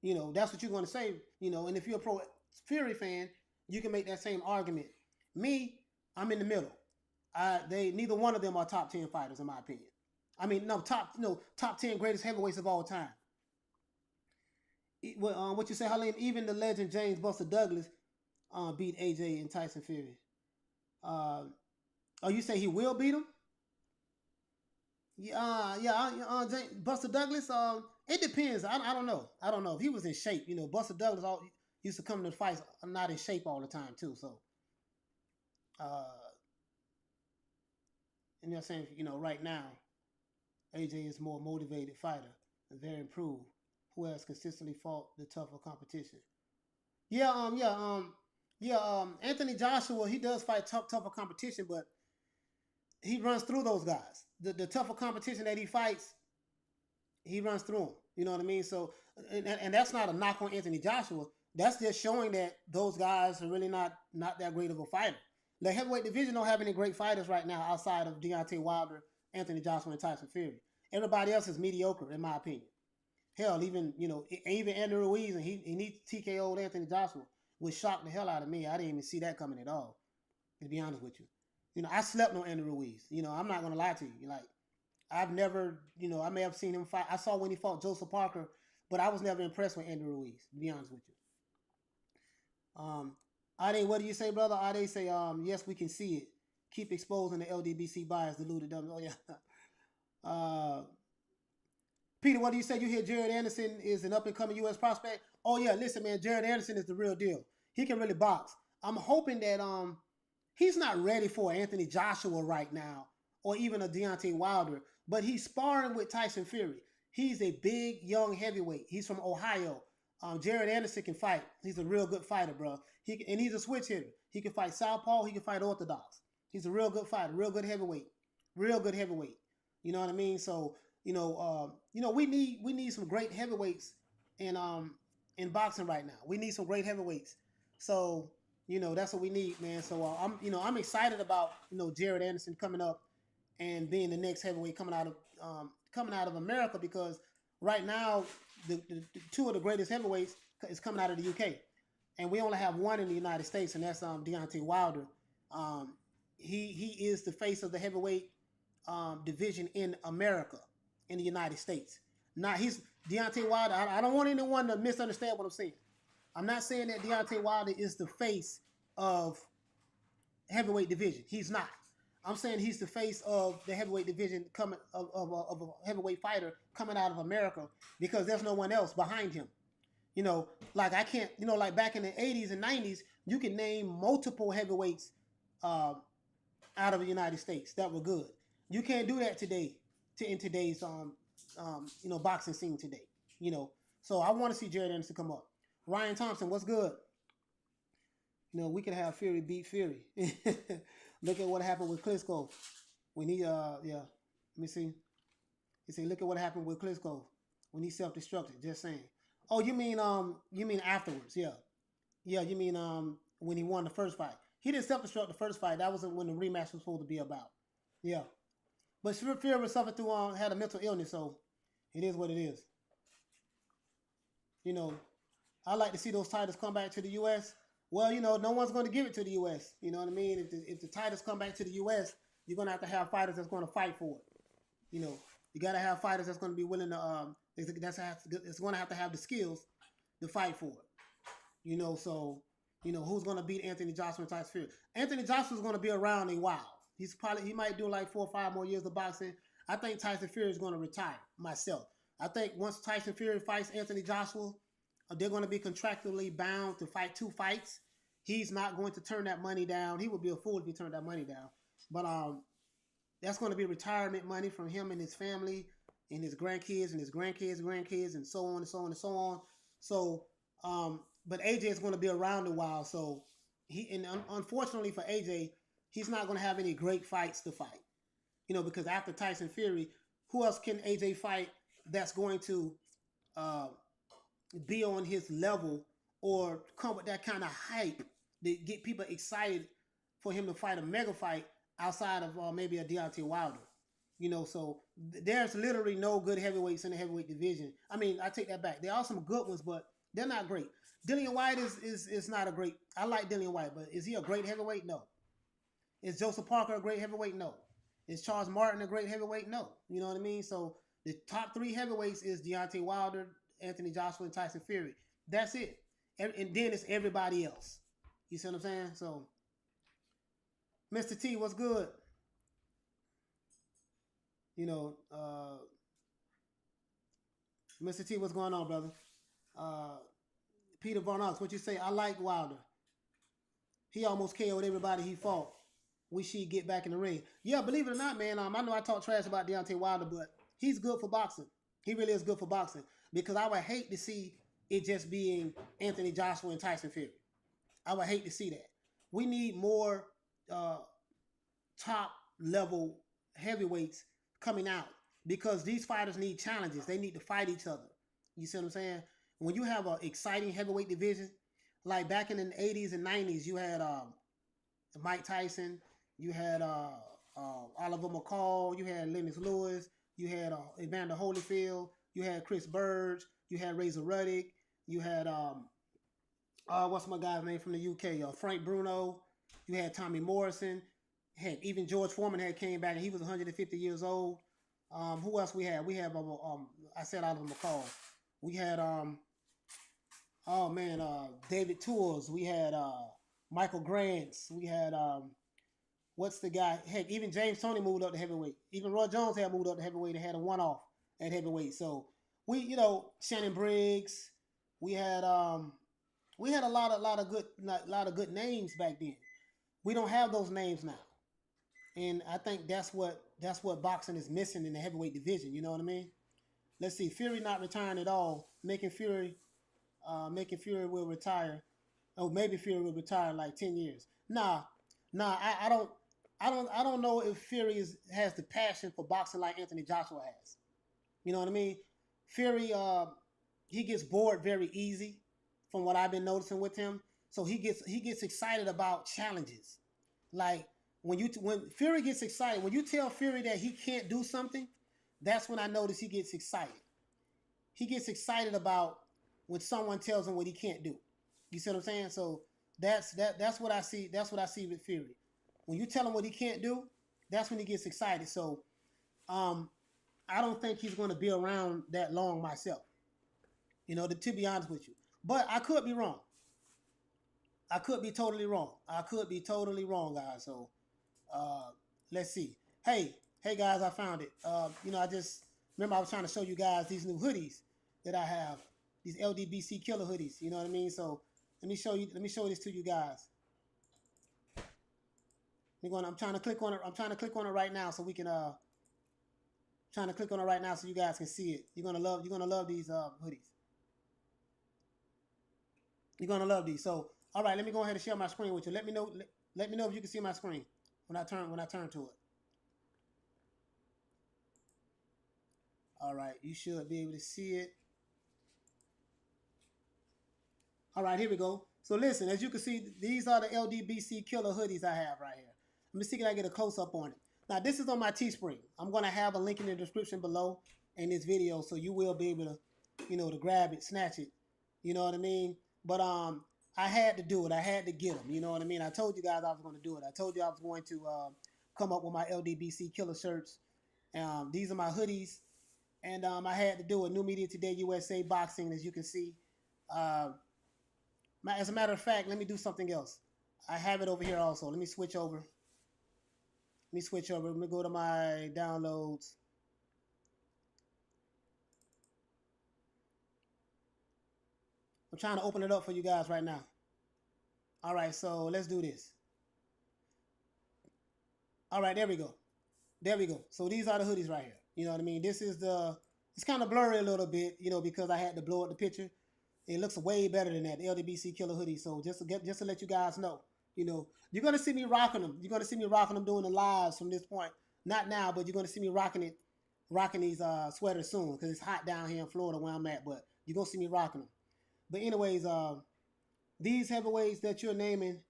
That's what you're going to say, and if you're a pro Fury fan, you can make that same argument. Me, I'm in the middle. Neither one of them are top 10 fighters, in my opinion. I mean, top 10 greatest heavyweights of all time. What you say, Halim? Even the legend James Buster Douglas beat AJ and Tyson Fury. You say he will beat him? Buster Douglas. It depends. I don't know. I don't know if he was in shape. Buster Douglas used to come to the fights not in shape all the time too. So, and they're saying right now, AJ is a more motivated fighter and very improved, who has consistently fought the tougher competition. Anthony Joshua, he does fight tougher competition, but he runs through those guys. The tougher competition that he fights, he runs through them. You know what I mean? So, and that's not a knock on Anthony Joshua. That's just showing that those guys are really not that great of a fighter. The heavyweight division don't have any great fighters right now outside of Deontay Wilder, Anthony Joshua, and Tyson Fury. Everybody else is mediocre, in my opinion. Hell, even even Andrew Ruiz and he TKO'd Anthony Joshua, which shocked the hell out of me. I didn't even see that coming at all. To be honest with you, I slept on Andrew Ruiz. I'm not gonna lie to you. Like I've never, I may have seen him fight. I saw when he fought Joseph Parker, but I was never impressed with Andrew Ruiz. To be honest with you. Ade, what do you say, brother? Ade say, yes, we can see it. Keep exposing the LDBC bias, deluded dumb. Oh yeah. Peter, what do you say? You hear Jared Anderson is an up and coming U.S. prospect? Oh yeah, listen, man, Jared Anderson is the real deal. He can really box. I'm hoping that he's not ready for Anthony Joshua right now, or even a Deontay Wilder, but he's sparring with Tyson Fury. He's a big young heavyweight. He's from Ohio. Jared Anderson can fight. He's a real good fighter, bro. And he's a switch hitter. He can fight southpaw. He can fight orthodox. He's a real good fighter, real good heavyweight, real good heavyweight. You know what I mean? So we need some great heavyweights in boxing right now. We need some great heavyweights. So that's what we need, man. So I'm excited about Jared Anderson coming up and being the next heavyweight coming out of America, because right now the two of the greatest heavyweights is coming out of the UK, and we only have one in the United States, and that's Deontay Wilder. He is the face of the heavyweight division in America, in the United States. Now he's Deontay Wilder. I don't want anyone to misunderstand what I'm saying. I'm not saying that Deontay Wilder is the face of heavyweight division. He's not. I'm saying he's the face of the heavyweight division coming of a heavyweight fighter coming out of America, because there's no one else behind him. Like I can't, like back in the 80s and 90s, you can name multiple heavyweights out of the United States that were good. You can't do that today, in today's boxing scene today. So I want to see Jared Anderson come up. Ryan Thompson, what's good? We can have Fury beat Fury. Look at what happened with Klitschko when he let me see. He said, look at what happened with Klitschko when he self-destructed. Just saying. Oh, you mean afterwards? Yeah, you mean when he won the first fight? He didn't self-destruct the first fight. That wasn't when the rematch was supposed to be about. Yeah, but Fury suffered through had a mental illness, so it is what it is. I like to see those titles come back to the U.S. Well, no one's going to give it to the U.S. You know what I mean? If the titles come back to the U.S., you're going to have fighters that's going to fight for it. You got to have fighters that's going to be willing to. It's going to have the skills to fight for it. So who's going to beat Anthony Joshua and Tyson Fury? Anthony Joshua's going to be around a while. He might do like 4 or 5 more years of boxing. I think Tyson Fury is going to retire. Myself, I think once Tyson Fury fights Anthony Joshua, they're going to be contractually bound to fight 2 fights. He's not going to turn that money down. He would be a fool if he turned that money down. But that's going to be retirement money from him and his family and his grandkids and his grandkids, and so on and so on and so on. So, but AJ is going to be around a while. So unfortunately for AJ, he's not going to have any great fights to fight. Because after Tyson Fury, who else can AJ fight that's going to be on his level or come with that kind of hype that get people excited for him to fight a mega fight outside of maybe a Deontay Wilder? So there's literally no good heavyweights in the heavyweight division. I mean, I take that back. There are some good ones, but they're not great. Dillian White is not a great. I like Dillian White, but is he a great heavyweight? No. Is Joseph Parker a great heavyweight? No. Is Charles Martin a great heavyweight? No. You know what I mean? So the top 3 heavyweights is Deontay Wilder, Anthony Joshua, and Tyson Fury. That's it. And then it's everybody else. You see what I'm saying? So, Mr. T, what's good? Mr. T, what's going on, brother? Peter Von Ox, what you say? I like Wilder. He almost KO'd everybody he fought. Wish he'd get back in the ring. Yeah, believe it or not, man, I know I talk trash about Deontay Wilder, but he's good for boxing. He really is good for boxing, because I would hate to see it just being Anthony Joshua and Tyson Fury. I would hate to see that. We need more top level heavyweights coming out, because these fighters need challenges. They need to fight each other. You see what I'm saying? When you have an exciting heavyweight division like back in the 80s and 90s, you had Mike Tyson, you had Oliver McCall, you had Lennox Lewis, you had Evander Holyfield, you had Chris Burge, you had Razor Ruddock, you had what's my guy's name from the UK? Frank Bruno. You had Tommy Morrison. Heck, even George Foreman had came back and he was 150 years old. Who else we had? We have I said Oliver McCall. We had oh man, David Tours. We had Michael Grants. We had what's the guy? Heck, even James Toney moved up to heavyweight. Even Roy Jones had moved up to heavyweight and had a one-off at heavyweight. So we, Shannon Briggs. We had a lot of good names back then. We don't have those names now, and I think that's what boxing is missing in the heavyweight division. You know what I mean? Let's see, Fury not retiring at all, making Fury will retire. Oh, maybe Fury will retire in like 10 years. I don't know if Fury has the passion for boxing like Anthony Joshua has. You know what I mean? Fury, he gets bored very easy, from what I've been noticing with him. So he gets excited about challenges. Like when Fury gets excited, when you tell Fury that he can't do something, that's when I notice he gets excited. He gets excited about when someone tells him what he can't do. You see what I'm saying? So that's what I see. That's what I see with Fury. When you tell him what he can't do, that's when he gets excited. So I don't think he's going to be around that long myself. To be honest with you. But I could be wrong. I could be totally wrong. I could be totally wrong, guys. So uh, let's see. Hey guys, I found it. I just remember I was trying to show you guys these new hoodies that I have. These LDBC killer hoodies. You know what I mean? So let me show this to you guys. I'm trying to click on it. I'm trying to click on it right now so we can trying to click on it right now so you guys can see it. You're gonna love these hoodies. You're gonna love these. So all right, let me go ahead and share my screen with you. Let me know if you can see my screen when I turn to it. All right, you should be able to see it. All right, here we go. So listen, as you can see, these are the LDBC killer hoodies I have right here. Let me see if I get a close up on it. Now this is on my Teespring. I'm gonna have a link in the description below in this video, so you will be able to, to grab it, snatch it. You know what I mean? But I had to do it. I had to get them. You know what I mean? I told you guys I was going to do it. I told you I was going to come up with my LDBC killer shirts. These are my hoodies, and I had to do it. New Media Today USA Boxing, as you can see. As a matter of fact, let me do something else. I have it over here also. Let me switch over. Let me go to my downloads. I'm trying to open it up for you guys right now. All right, so let's do this. All right, there we go. So these are the hoodies right here. You know what I mean? It's kind of blurry a little bit, because I had to blow up the picture. It looks way better than that, the LDBC Killer hoodie. So just to let you guys know, you're gonna see me rocking them. You're gonna see me rocking them doing the lives from this point. Not now, but you're gonna see me rocking these sweaters soon because it's hot down here in Florida where I'm at. But you're gonna see me rocking them. But anyways, these heavyweights that you're naming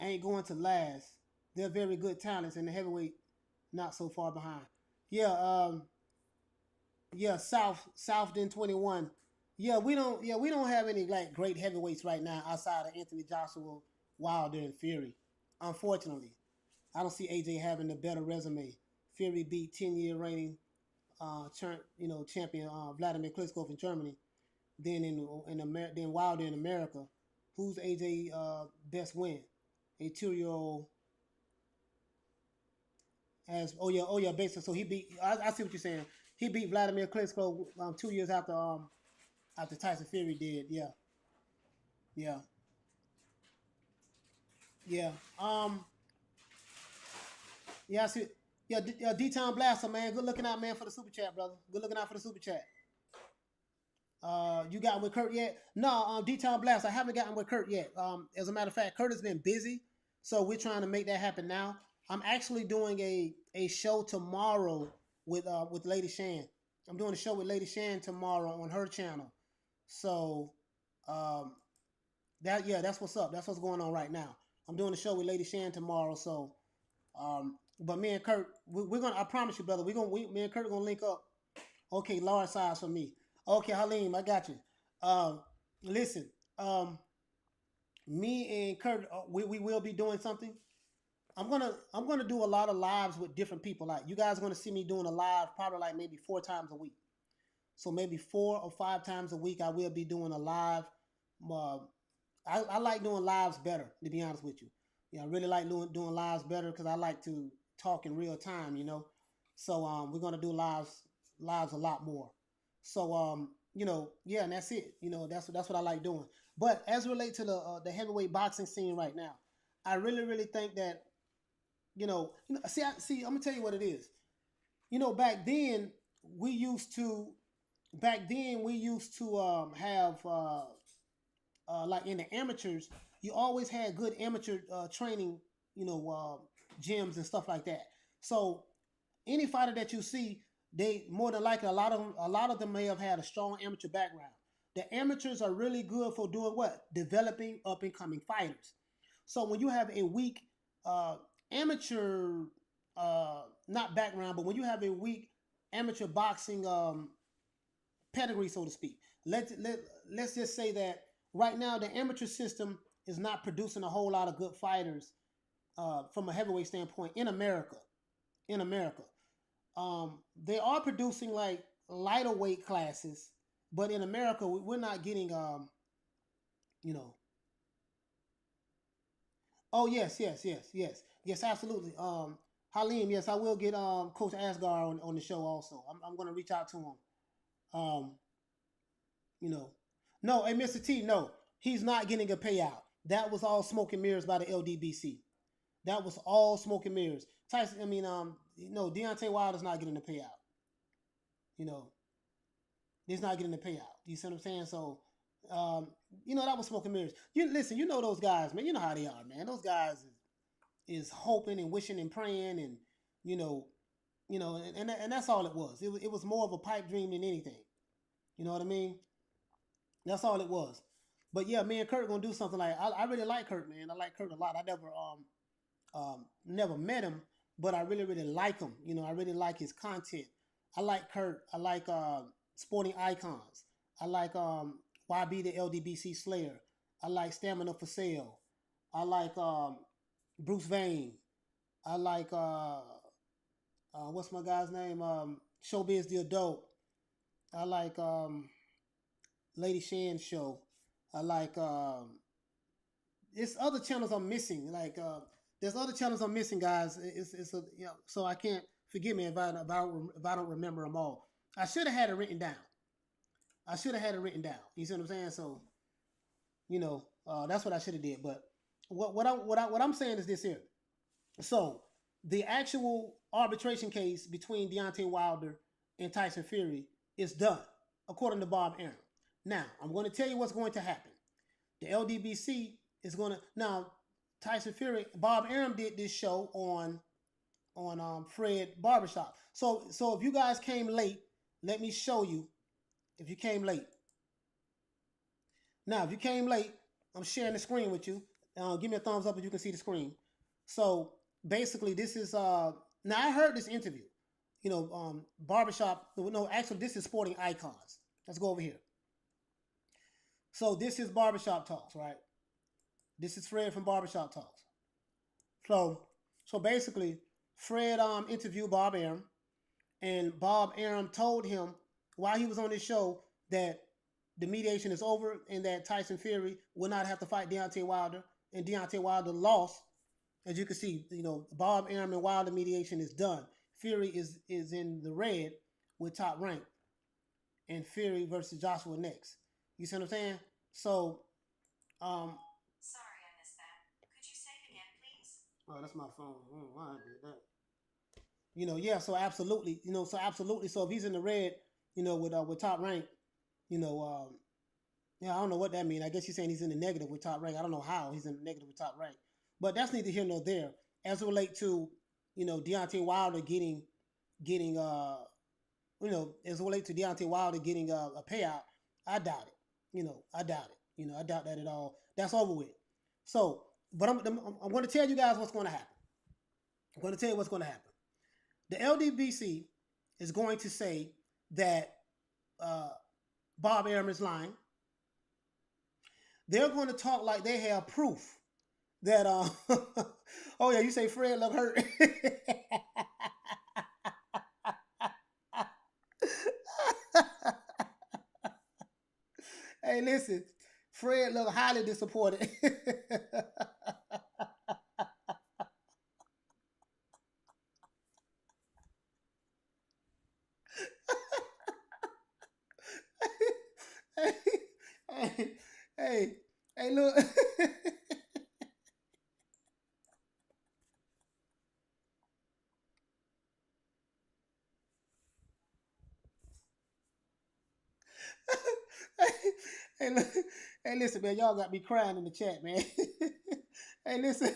ain't going to last. They're very good talents, and the heavyweight not so far behind. Yeah, South then 21. We don't have any like great heavyweights right now outside of Anthony Joshua, Wilder, and Fury. Unfortunately, I don't see AJ having a better resume. Fury beat 10-year reigning champion Vladimir Klitschko in Germany. Then then Wilder in America. Who's AJ best win? A 2-year-old basically. So he beat. I see what you're saying. He beat Vladimir Klitschko 2 years after Tyson Fury did. Yeah, yeah. Yeah. I see. Yeah, D-Town Blaster, man. Good looking out, man, for the super chat, brother. Good looking out for the super chat. You got with Kurt yet? No, D-Town Blast. I haven't gotten with Kurt yet. As a matter of fact, Kurt has been busy, so we're trying to make that happen now. I'm actually doing a show tomorrow with Lady Shan. I'm doing a show with Lady Shan tomorrow on her channel. So, That's what's up. That's what's going on right now. I'm doing a show with Lady Shan tomorrow, so but me and Kurt, we're gonna. I promise you, brother, me and Kurt are gonna link up. Okay, large size for me. Okay, Halim, I got you. Listen, um, me and Kurt, we will be doing something. I'm gonna do a lot of lives with different people. Like you guys are gonna see me doing a live probably like maybe 4 times a week. So maybe 4 or 5 times a week I will be doing a live. Uh, I like doing lives better, to be honest with you. I really like doing lives better because I like to talk in real time. So we're gonna do lives a lot more. So yeah, and that's it. That's what I like doing. But as it relates to the heavyweight boxing scene right now, I really think that see, I'm gonna tell you what it is. Back then we used to have like in the amateurs, you always had good amateur training, gyms and stuff like that. So any fighter that you see, they more than likely a lot of them may have had a strong amateur background. The amateurs are really good for doing what? Developing up and coming fighters. So when you have a weak uh, amateur, not background, but when you have a weak amateur boxing pedigree, so to speak. Let's just say that right now the amateur system is not producing a whole lot of good fighters from a heavyweight standpoint in America. In America, they are producing like lighter weight classes, but in America we're not getting you know. Oh yes, absolutely. Halim, yes, I will get Coach Asgar on the show also. I'm going to reach out to him. Um, You know, no, hey, Mr. T, no, he's not getting a payout. That was all smoke and mirrors by the LDBC. That was all smoke and mirrors. Tyson, I mean, no, Deontay Wilder's not getting a payout. You know, he's not getting a payout. You see what I'm saying? So, that was smoke and mirrors. You listen, those guys, man. You know how they are, man. Those guys is hoping and wishing and praying, and you know, and that's all it was. It was more of a pipe dream than anything. You know what I mean? That's all it was. But yeah, me and Kurt gonna do something like I really like Kurt, man. I like Kurt a lot. I never met him, but I really like him. I really like his content. I like Kurt. I like Sporting Icons. I like YB the LDBC Slayer. I like Stamina for Sale. I like Bruce Vane. I like what's my guy's name? Showbiz the Adult. I like Lady Shan's show. I like it's other channels I'm missing. Like there's other channels I'm missing, guys. It's a so I can't forgive me if I don't remember them all. I should have had it written down. I should have had it written down. You see what I'm saying? So that's what I should have did. But what I'm saying is this here. So the actual arbitration case between Deontay Wilder and Tyson Fury is done, according to Bob Arum. Now, I'm going to tell you what's going to happen. The LDBC is going to now Tyson Fury. Bob Arum did this show on Fred Barbershop. So if you guys came late, let me show you. If you came late, now if you came late, I'm sharing the screen with you. Give me a thumbs up if you can see the screen. So basically, this is now I heard this interview. Barbershop. No, actually, this is Sporting Icons. Let's go over here. So this is Barbershop Talks, right? This is Fred from Barbershop Talks. So basically, Fred interviewed Bob Arum, and Bob Arum told him while he was on this show that the mediation is over and that Tyson Fury will not have to fight Deontay Wilder, and Deontay Wilder lost. As you can see, Bob Arum and Wilder mediation is done. Fury is in the red with Top Rank, and Fury versus Joshua next. You see what I'm saying? So, sorry, I missed that. Could you say it again, please? Oh, that's my phone. I don't know why I did that. Yeah. So absolutely, So if he's in the red, with Top Rank, yeah, I don't know what that means. I guess he's saying he's in the negative with Top Rank. I don't know how he's in the negative with Top Rank, but that's neither here nor there. As it relates to, Deontay Wilder getting as it relates to Deontay Wilder getting a payout, I doubt it. I doubt it. I doubt that at all. That's over with. So, but I'm going to tell you guys what's going to happen. I'm going to tell you what's going to happen. The LDBC is going to say that uh, Bob Arum is lying. They're going to talk like they have proof that oh yeah, you say Fred look hurt. Hey, listen, Fred look highly disappointed. hey, hey, hey, hey, look. hey, look, hey, listen, man, y'all got me crying in the chat, man. Hey, listen.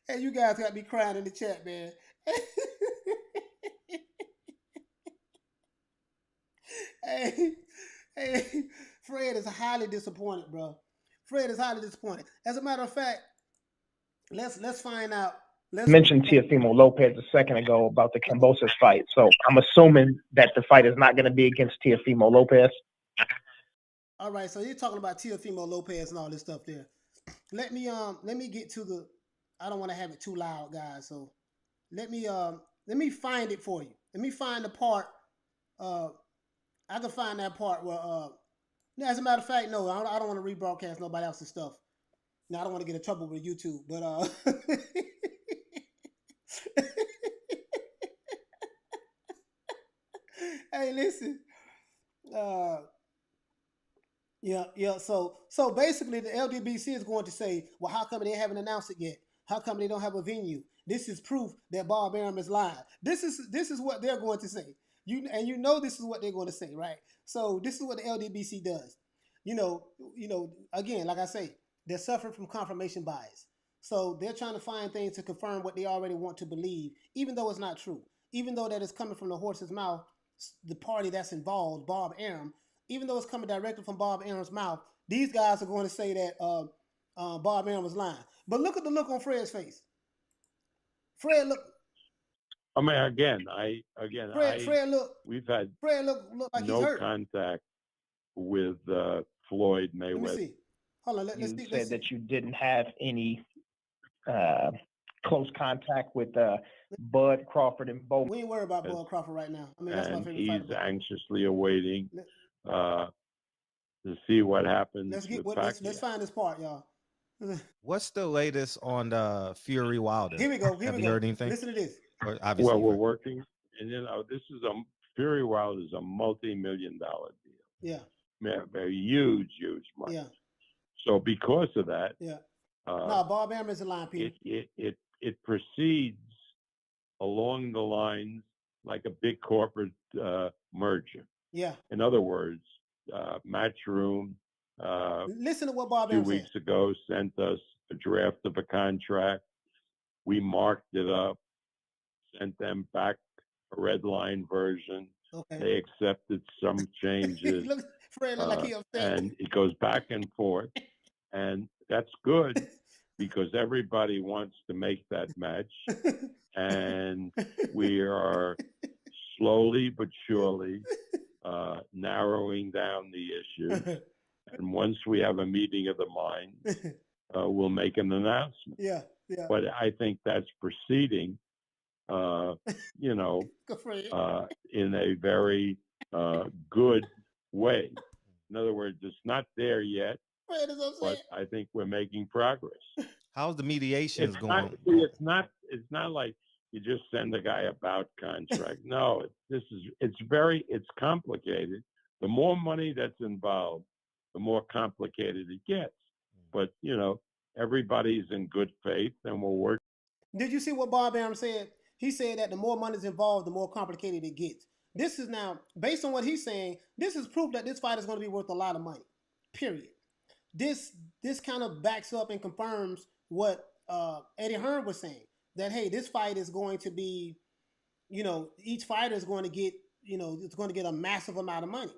Hey, you guys got me crying in the chat, man. Hey, hey, Fred is highly disappointed, bro. Fred is highly disappointed. As a matter of fact, let's find out. Let's mentioned Teofimo Lopez a second ago about the Kambosos fight. So I'm assuming that the fight is not going to be against Teofimo Lopez. All right, so you're talking about Teofimo Lopez and all this stuff there. Let me get to the. I don't want to have it too loud, guys. So let me find it for you. Let me find the part. I can find that part where as a matter of fact, no, I don't want to rebroadcast nobody else's stuff. Now I don't want to get in trouble with YouTube, but hey, listen. Uh, yeah. So basically, the LDBC is going to say, well, how come they haven't announced it yet? How come they don't have a venue? This is proof that Bob Arum is lying. This is what they're going to say. You know this is what they're going to say, right? So this is what the LDBC does. Again, like I say, they're suffering from confirmation bias. So they're trying to find things to confirm what they already want to believe, even though it's not true. Even though that is coming from the horse's mouth, the party that's involved, Bob Arum, even though it's coming directly from Bob Arum's mouth, these guys are going to say that Bob Arum was lying. But look at the look on Fred's face. Fred, look. I mean, Fred, look. We've had Fred, look like he's no hurt. contact with Floyd Mayweather. Let me see. Hold on. Let's You see. said that you didn't have any close contact with Bud Crawford and Bo. We ain't worried about Bud Crawford right now. I mean, that's my favorite he's fighter. Anxiously awaiting to see what happens. Let's find this part, y'all. What's the latest on Fury Wilder? Here we go. Have you heard anything? Listen to this. Obviously, well, we're working, and this is Fury Wilder is a multi-million-dollar deal. Yeah. A huge money. Yeah. So because of that, no, Bob Arum is a line, Peter. It proceeds along the lines like a big corporate merger. Yeah. In other words, Matchroom. Listen to what Bob Arum 2 weeks ago sent us a draft of a contract. We marked it up, sent them back a red line version. Okay. They accepted some changes. Fred look like he upset. And it goes back and forth. And that's good because everybody wants to make that match. And we are slowly but surely narrowing down the issue. And once we have a meeting of the minds, we'll make an announcement. Yeah. But I think that's proceeding, in a very good way. In other words, it's not there yet, but I think we're making progress. How's the mediations going? It's not like you just send a guy a bout contract. No, it's complicated. The more money that's involved, the more complicated it gets. But everybody's in good faith, and we'll work. Did you see what Bob Arum said? He said that the more money's involved, the more complicated it gets. This is now, based on what he's saying, this is proof that this fight is going to be worth a lot of money. Period. This kind of backs up and confirms what Eddie Hearn was saying. That, hey, this fight is going to be, each fighter is going to get, it's going to get a massive amount of money.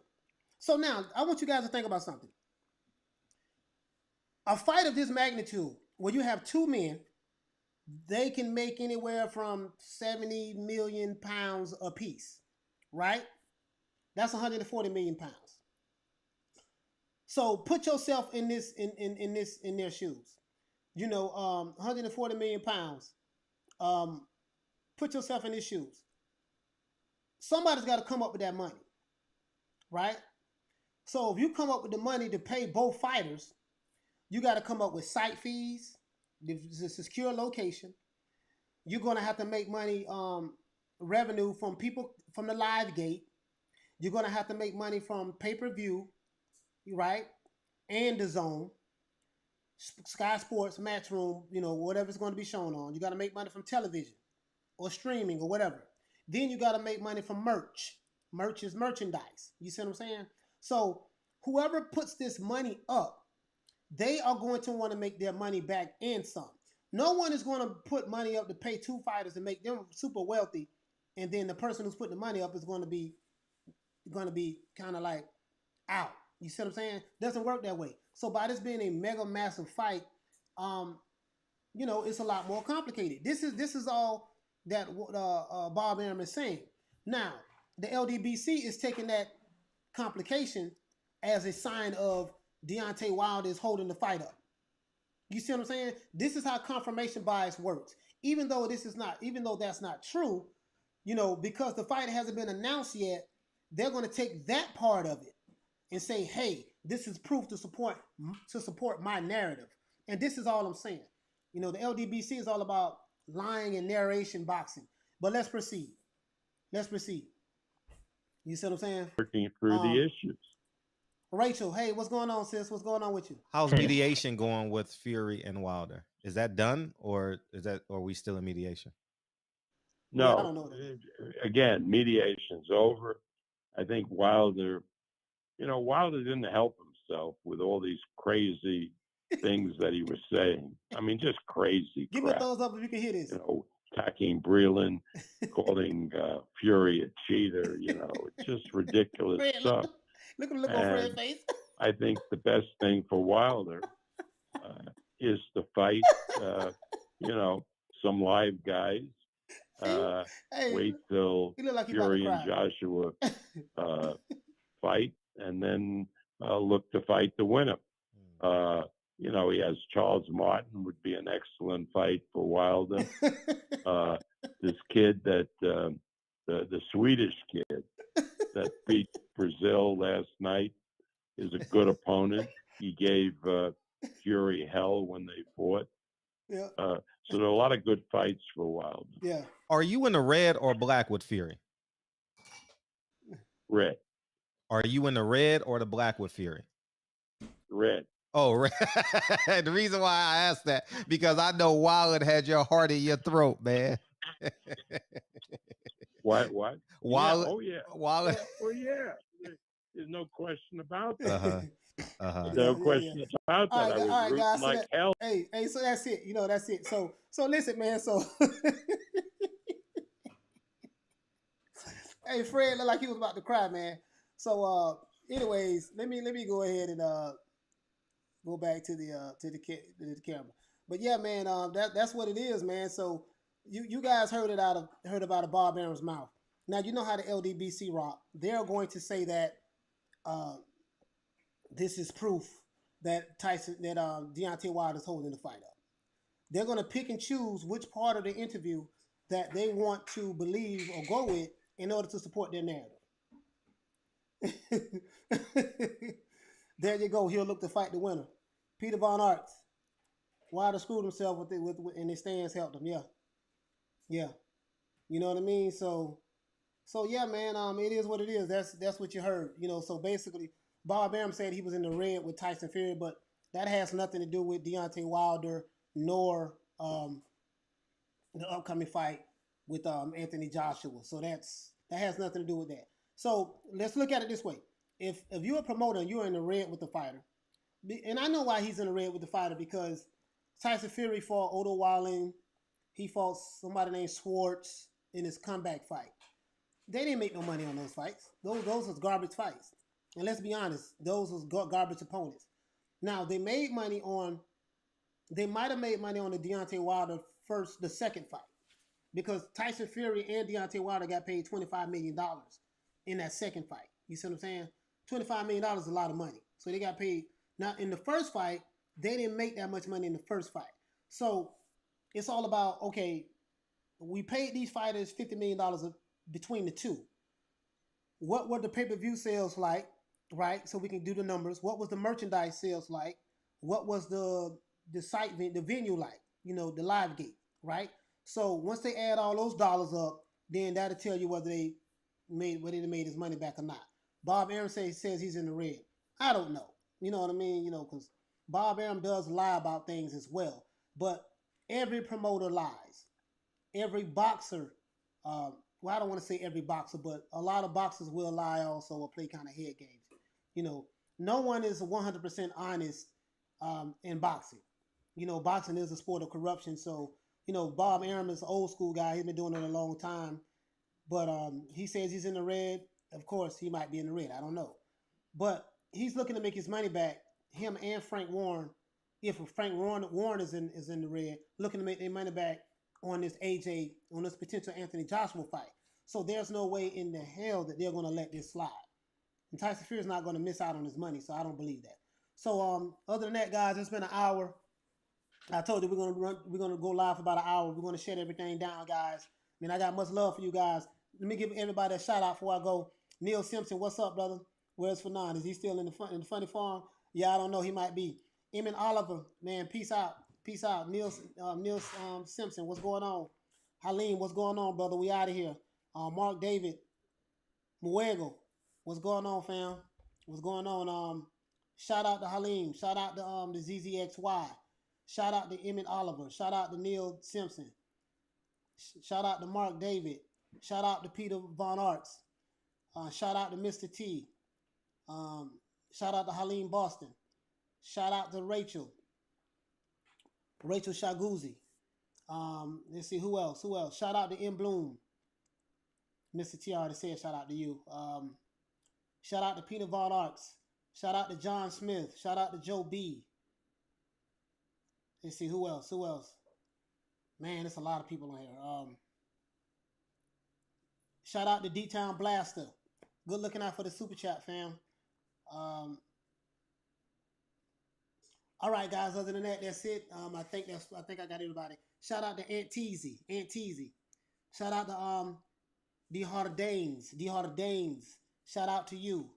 So now I want you guys to think about something. A fight of this magnitude, where you have two men, they can make anywhere from 70 million pounds a piece, right? That's 140 million pounds. So put yourself in their shoes. 140 million pounds. Put yourself in his shoes. Somebody's got to come up with that money, right? So if you come up with the money to pay both fighters, you got to come up with site fees, the secure location. You're going to have to make money, revenue from people from the live gate. You're going to have to make money from pay-per-view, right? And the zone, Sky Sports, Matchroom, whatever's going to be shown on. You got to make money from television or streaming or whatever. Then you got to make money from merch. Merch is merchandise. You see what I'm saying? So whoever puts this money up, they are going to want to make their money back and some. No one is going to put money up to pay two fighters and make them super wealthy, and then the person who's putting the money up is going to be kind of like out. You see what I'm saying? Doesn't work that way. So by this being a mega massive fight, it's a lot more complicated. This is all that Bob Arum is saying. Now, the LDBC is taking that complication as a sign of Deontay Wilder is holding the fight up. You see what I'm saying? This is how confirmation bias works. Even though that's not true, because the fight hasn't been announced yet, they're going to take that part of it and say, hey, this is proof to support my narrative. And this is all I'm saying. The LDBC is all about lying and narration boxing. But let's proceed. You see what I'm saying? Working through the issues. Rachel, hey, what's going on, sis? What's going on with you? How's mediation going with Fury and Wilder? Is that done, or are we still in mediation? No, yeah, I don't know. Again, mediation's over. I think Wilder didn't help himself with all these crazy things that he was saying. I mean, just crazy Give crap. me a thumbs up if you can hear this. Attacking Breland, calling Fury a cheater. It's just ridiculous stuff. Look on Fred's face. I think the best thing for Wilder is to fight, some live guys. Wait till Fury and Joshua fight, and then look to fight the winner. He has Charles Martin, would be an excellent fight for Wilder. This kid that the Swedish kid that beat Brazil last night is a good opponent. He gave Fury hell when they fought. Yeah. So there are a lot of good fights for Wilder. Yeah. Are you in the red or black with Fury? Red. Are you in the red or the black with Fury? Red. Oh, red. The reason why I asked that, because I know Wilder had your heart in your throat, man. What? Wilder. Yeah. Oh, yeah. Wilder. Well, yeah. There's no question about that. No question about that. All right, guys, like hell. Hey, so that's it. That's it. So listen, man. So, hey, Fred looked like he was about to cry, man. So, anyways, let me go ahead and go back to the camera. But yeah, man, that's what it is, man. So you guys heard about of Bob Arum's mouth. Now you know how the LDBC rock. They're going to say that this is proof that Deontay Wilder is holding the fight up. They're going to pick and choose which part of the interview that they want to believe or go with in order to support their narrative. There you go. He'll look to fight the winner. Peter Von Arts. Wilder screwed himself with and his stance helped him. Yeah. You know what I mean? So yeah, man. It is what it is. That's what you heard. So basically, Bob Arum said he was in the red with Tyson Fury, but that has nothing to do with Deontay Wilder nor the upcoming fight with Anthony Joshua. So that has nothing to do with that. So let's look at it this way. If you're a promoter and you're in the red with the fighter, and I know why he's in the red with the fighter, because Tyson Fury fought Otto Walling. He fought somebody named Schwartz in his comeback fight. They didn't make no money on those fights. Those was garbage fights. And let's be honest, those was garbage opponents. Now they made money on. They might have made money on the Deontay Wilder the second fight, because Tyson Fury and Deontay Wilder got paid $25 million in that second fight. You see what I'm saying? $25 million is a lot of money. So they got paid. Now in the first fight, they didn't make that much money in the first fight. So it's all about, okay, we paid these fighters $50 million between the two. What were the pay-per-view sales like, right? So we can do the numbers. What was the merchandise sales like? What was the site, the venue like? You know, the live gate, right? So once they add all those dollars up, then that'll tell you whether they made his money back or not. Bob Arum says he's in the red. I don't know. You know what I mean? You know, because Bob Arum does lie about things as well. But every promoter lies. Every boxer, well, I don't want to say every boxer, but a lot of boxers will lie also or play kind of head games. You know, no one is 100% honest in boxing. You know, boxing is a sport of corruption. So, you know, Bob Arum is an old school guy. He's been doing it a long time. But he says he's in the red. Of course, he might be in the red. I don't know. But he's looking to make his money back. Him and Frank Warren, if Frank Warren is in the red, looking to make their money back on this potential Anthony Joshua fight. So there's no way in the hell that they're going to let this slide. And Tyson Fury is not going to miss out on his money, so I don't believe that. So other than that, guys, it's been an hour. I told you we're gonna go live for about an hour. We're gonna shut everything down, guys. I mean, I got much love for you guys. Let me give everybody a shout out before I go. Neil Simpson, what's up, brother? Where's Fernand? Is he still in the funny farm? Yeah, I don't know. He might be. Eamon Oliver, man, peace out. Peace out. Neil Simpson, what's going on? Halim, what's going on, brother? We out of here. Mark David, Muego, what's going on, fam? What's going on? Shout out to Halim. Shout out to the ZZXY. Shout out to Emmett Oliver. Shout out to Neil Simpson. Shout out to Mark David. Shout out to Peter Von Arts. Shout out to Mr. T. Shout out to Halim Boston. Shout out to Rachel Shaguzzi. Let's see, who else? Shout out to M. Bloom. Mr. T already said shout out to you. Shout out to Peter Von Arts. Shout out to John Smith. Shout out to Joe B. Let's see, who else? Man, there's a lot of people on here. Shout out to D-Town Blaster. Good looking out for the super chat, fam. All right, guys. Other than that, that's it. I think I got everybody. Shout out to Aunt Teasy. Shout out to D Hardanes. Shout out to you.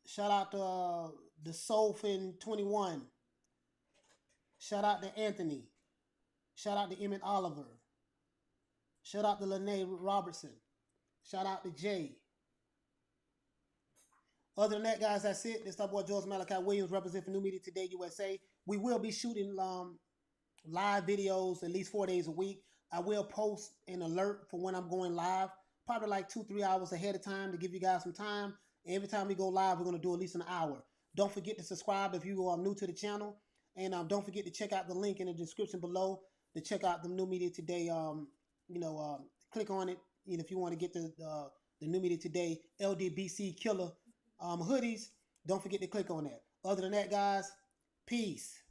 Shout out to the Soulfin 21. Shout out to Anthony. Shout out to Emmett Oliver. Shout out to Lene Robertson. Shout out to Jay. Other than that, guys, that's it. This is our boy George Malachi Williams, representing for New Media Today USA. We will be shooting live videos at least 4 days a week. I will post an alert for when I'm going live, probably like 2-3 hours ahead of time to give you guys some time. Every time we go live, we're going to do at least an hour. Don't forget to subscribe if you are new to the channel. And don't forget to check out the link in the description below to check out the New Media Today. Click on it. If you want to get the New Media Today LDBC Killer hoodies, don't forget to click on that. Other than that, guys, peace.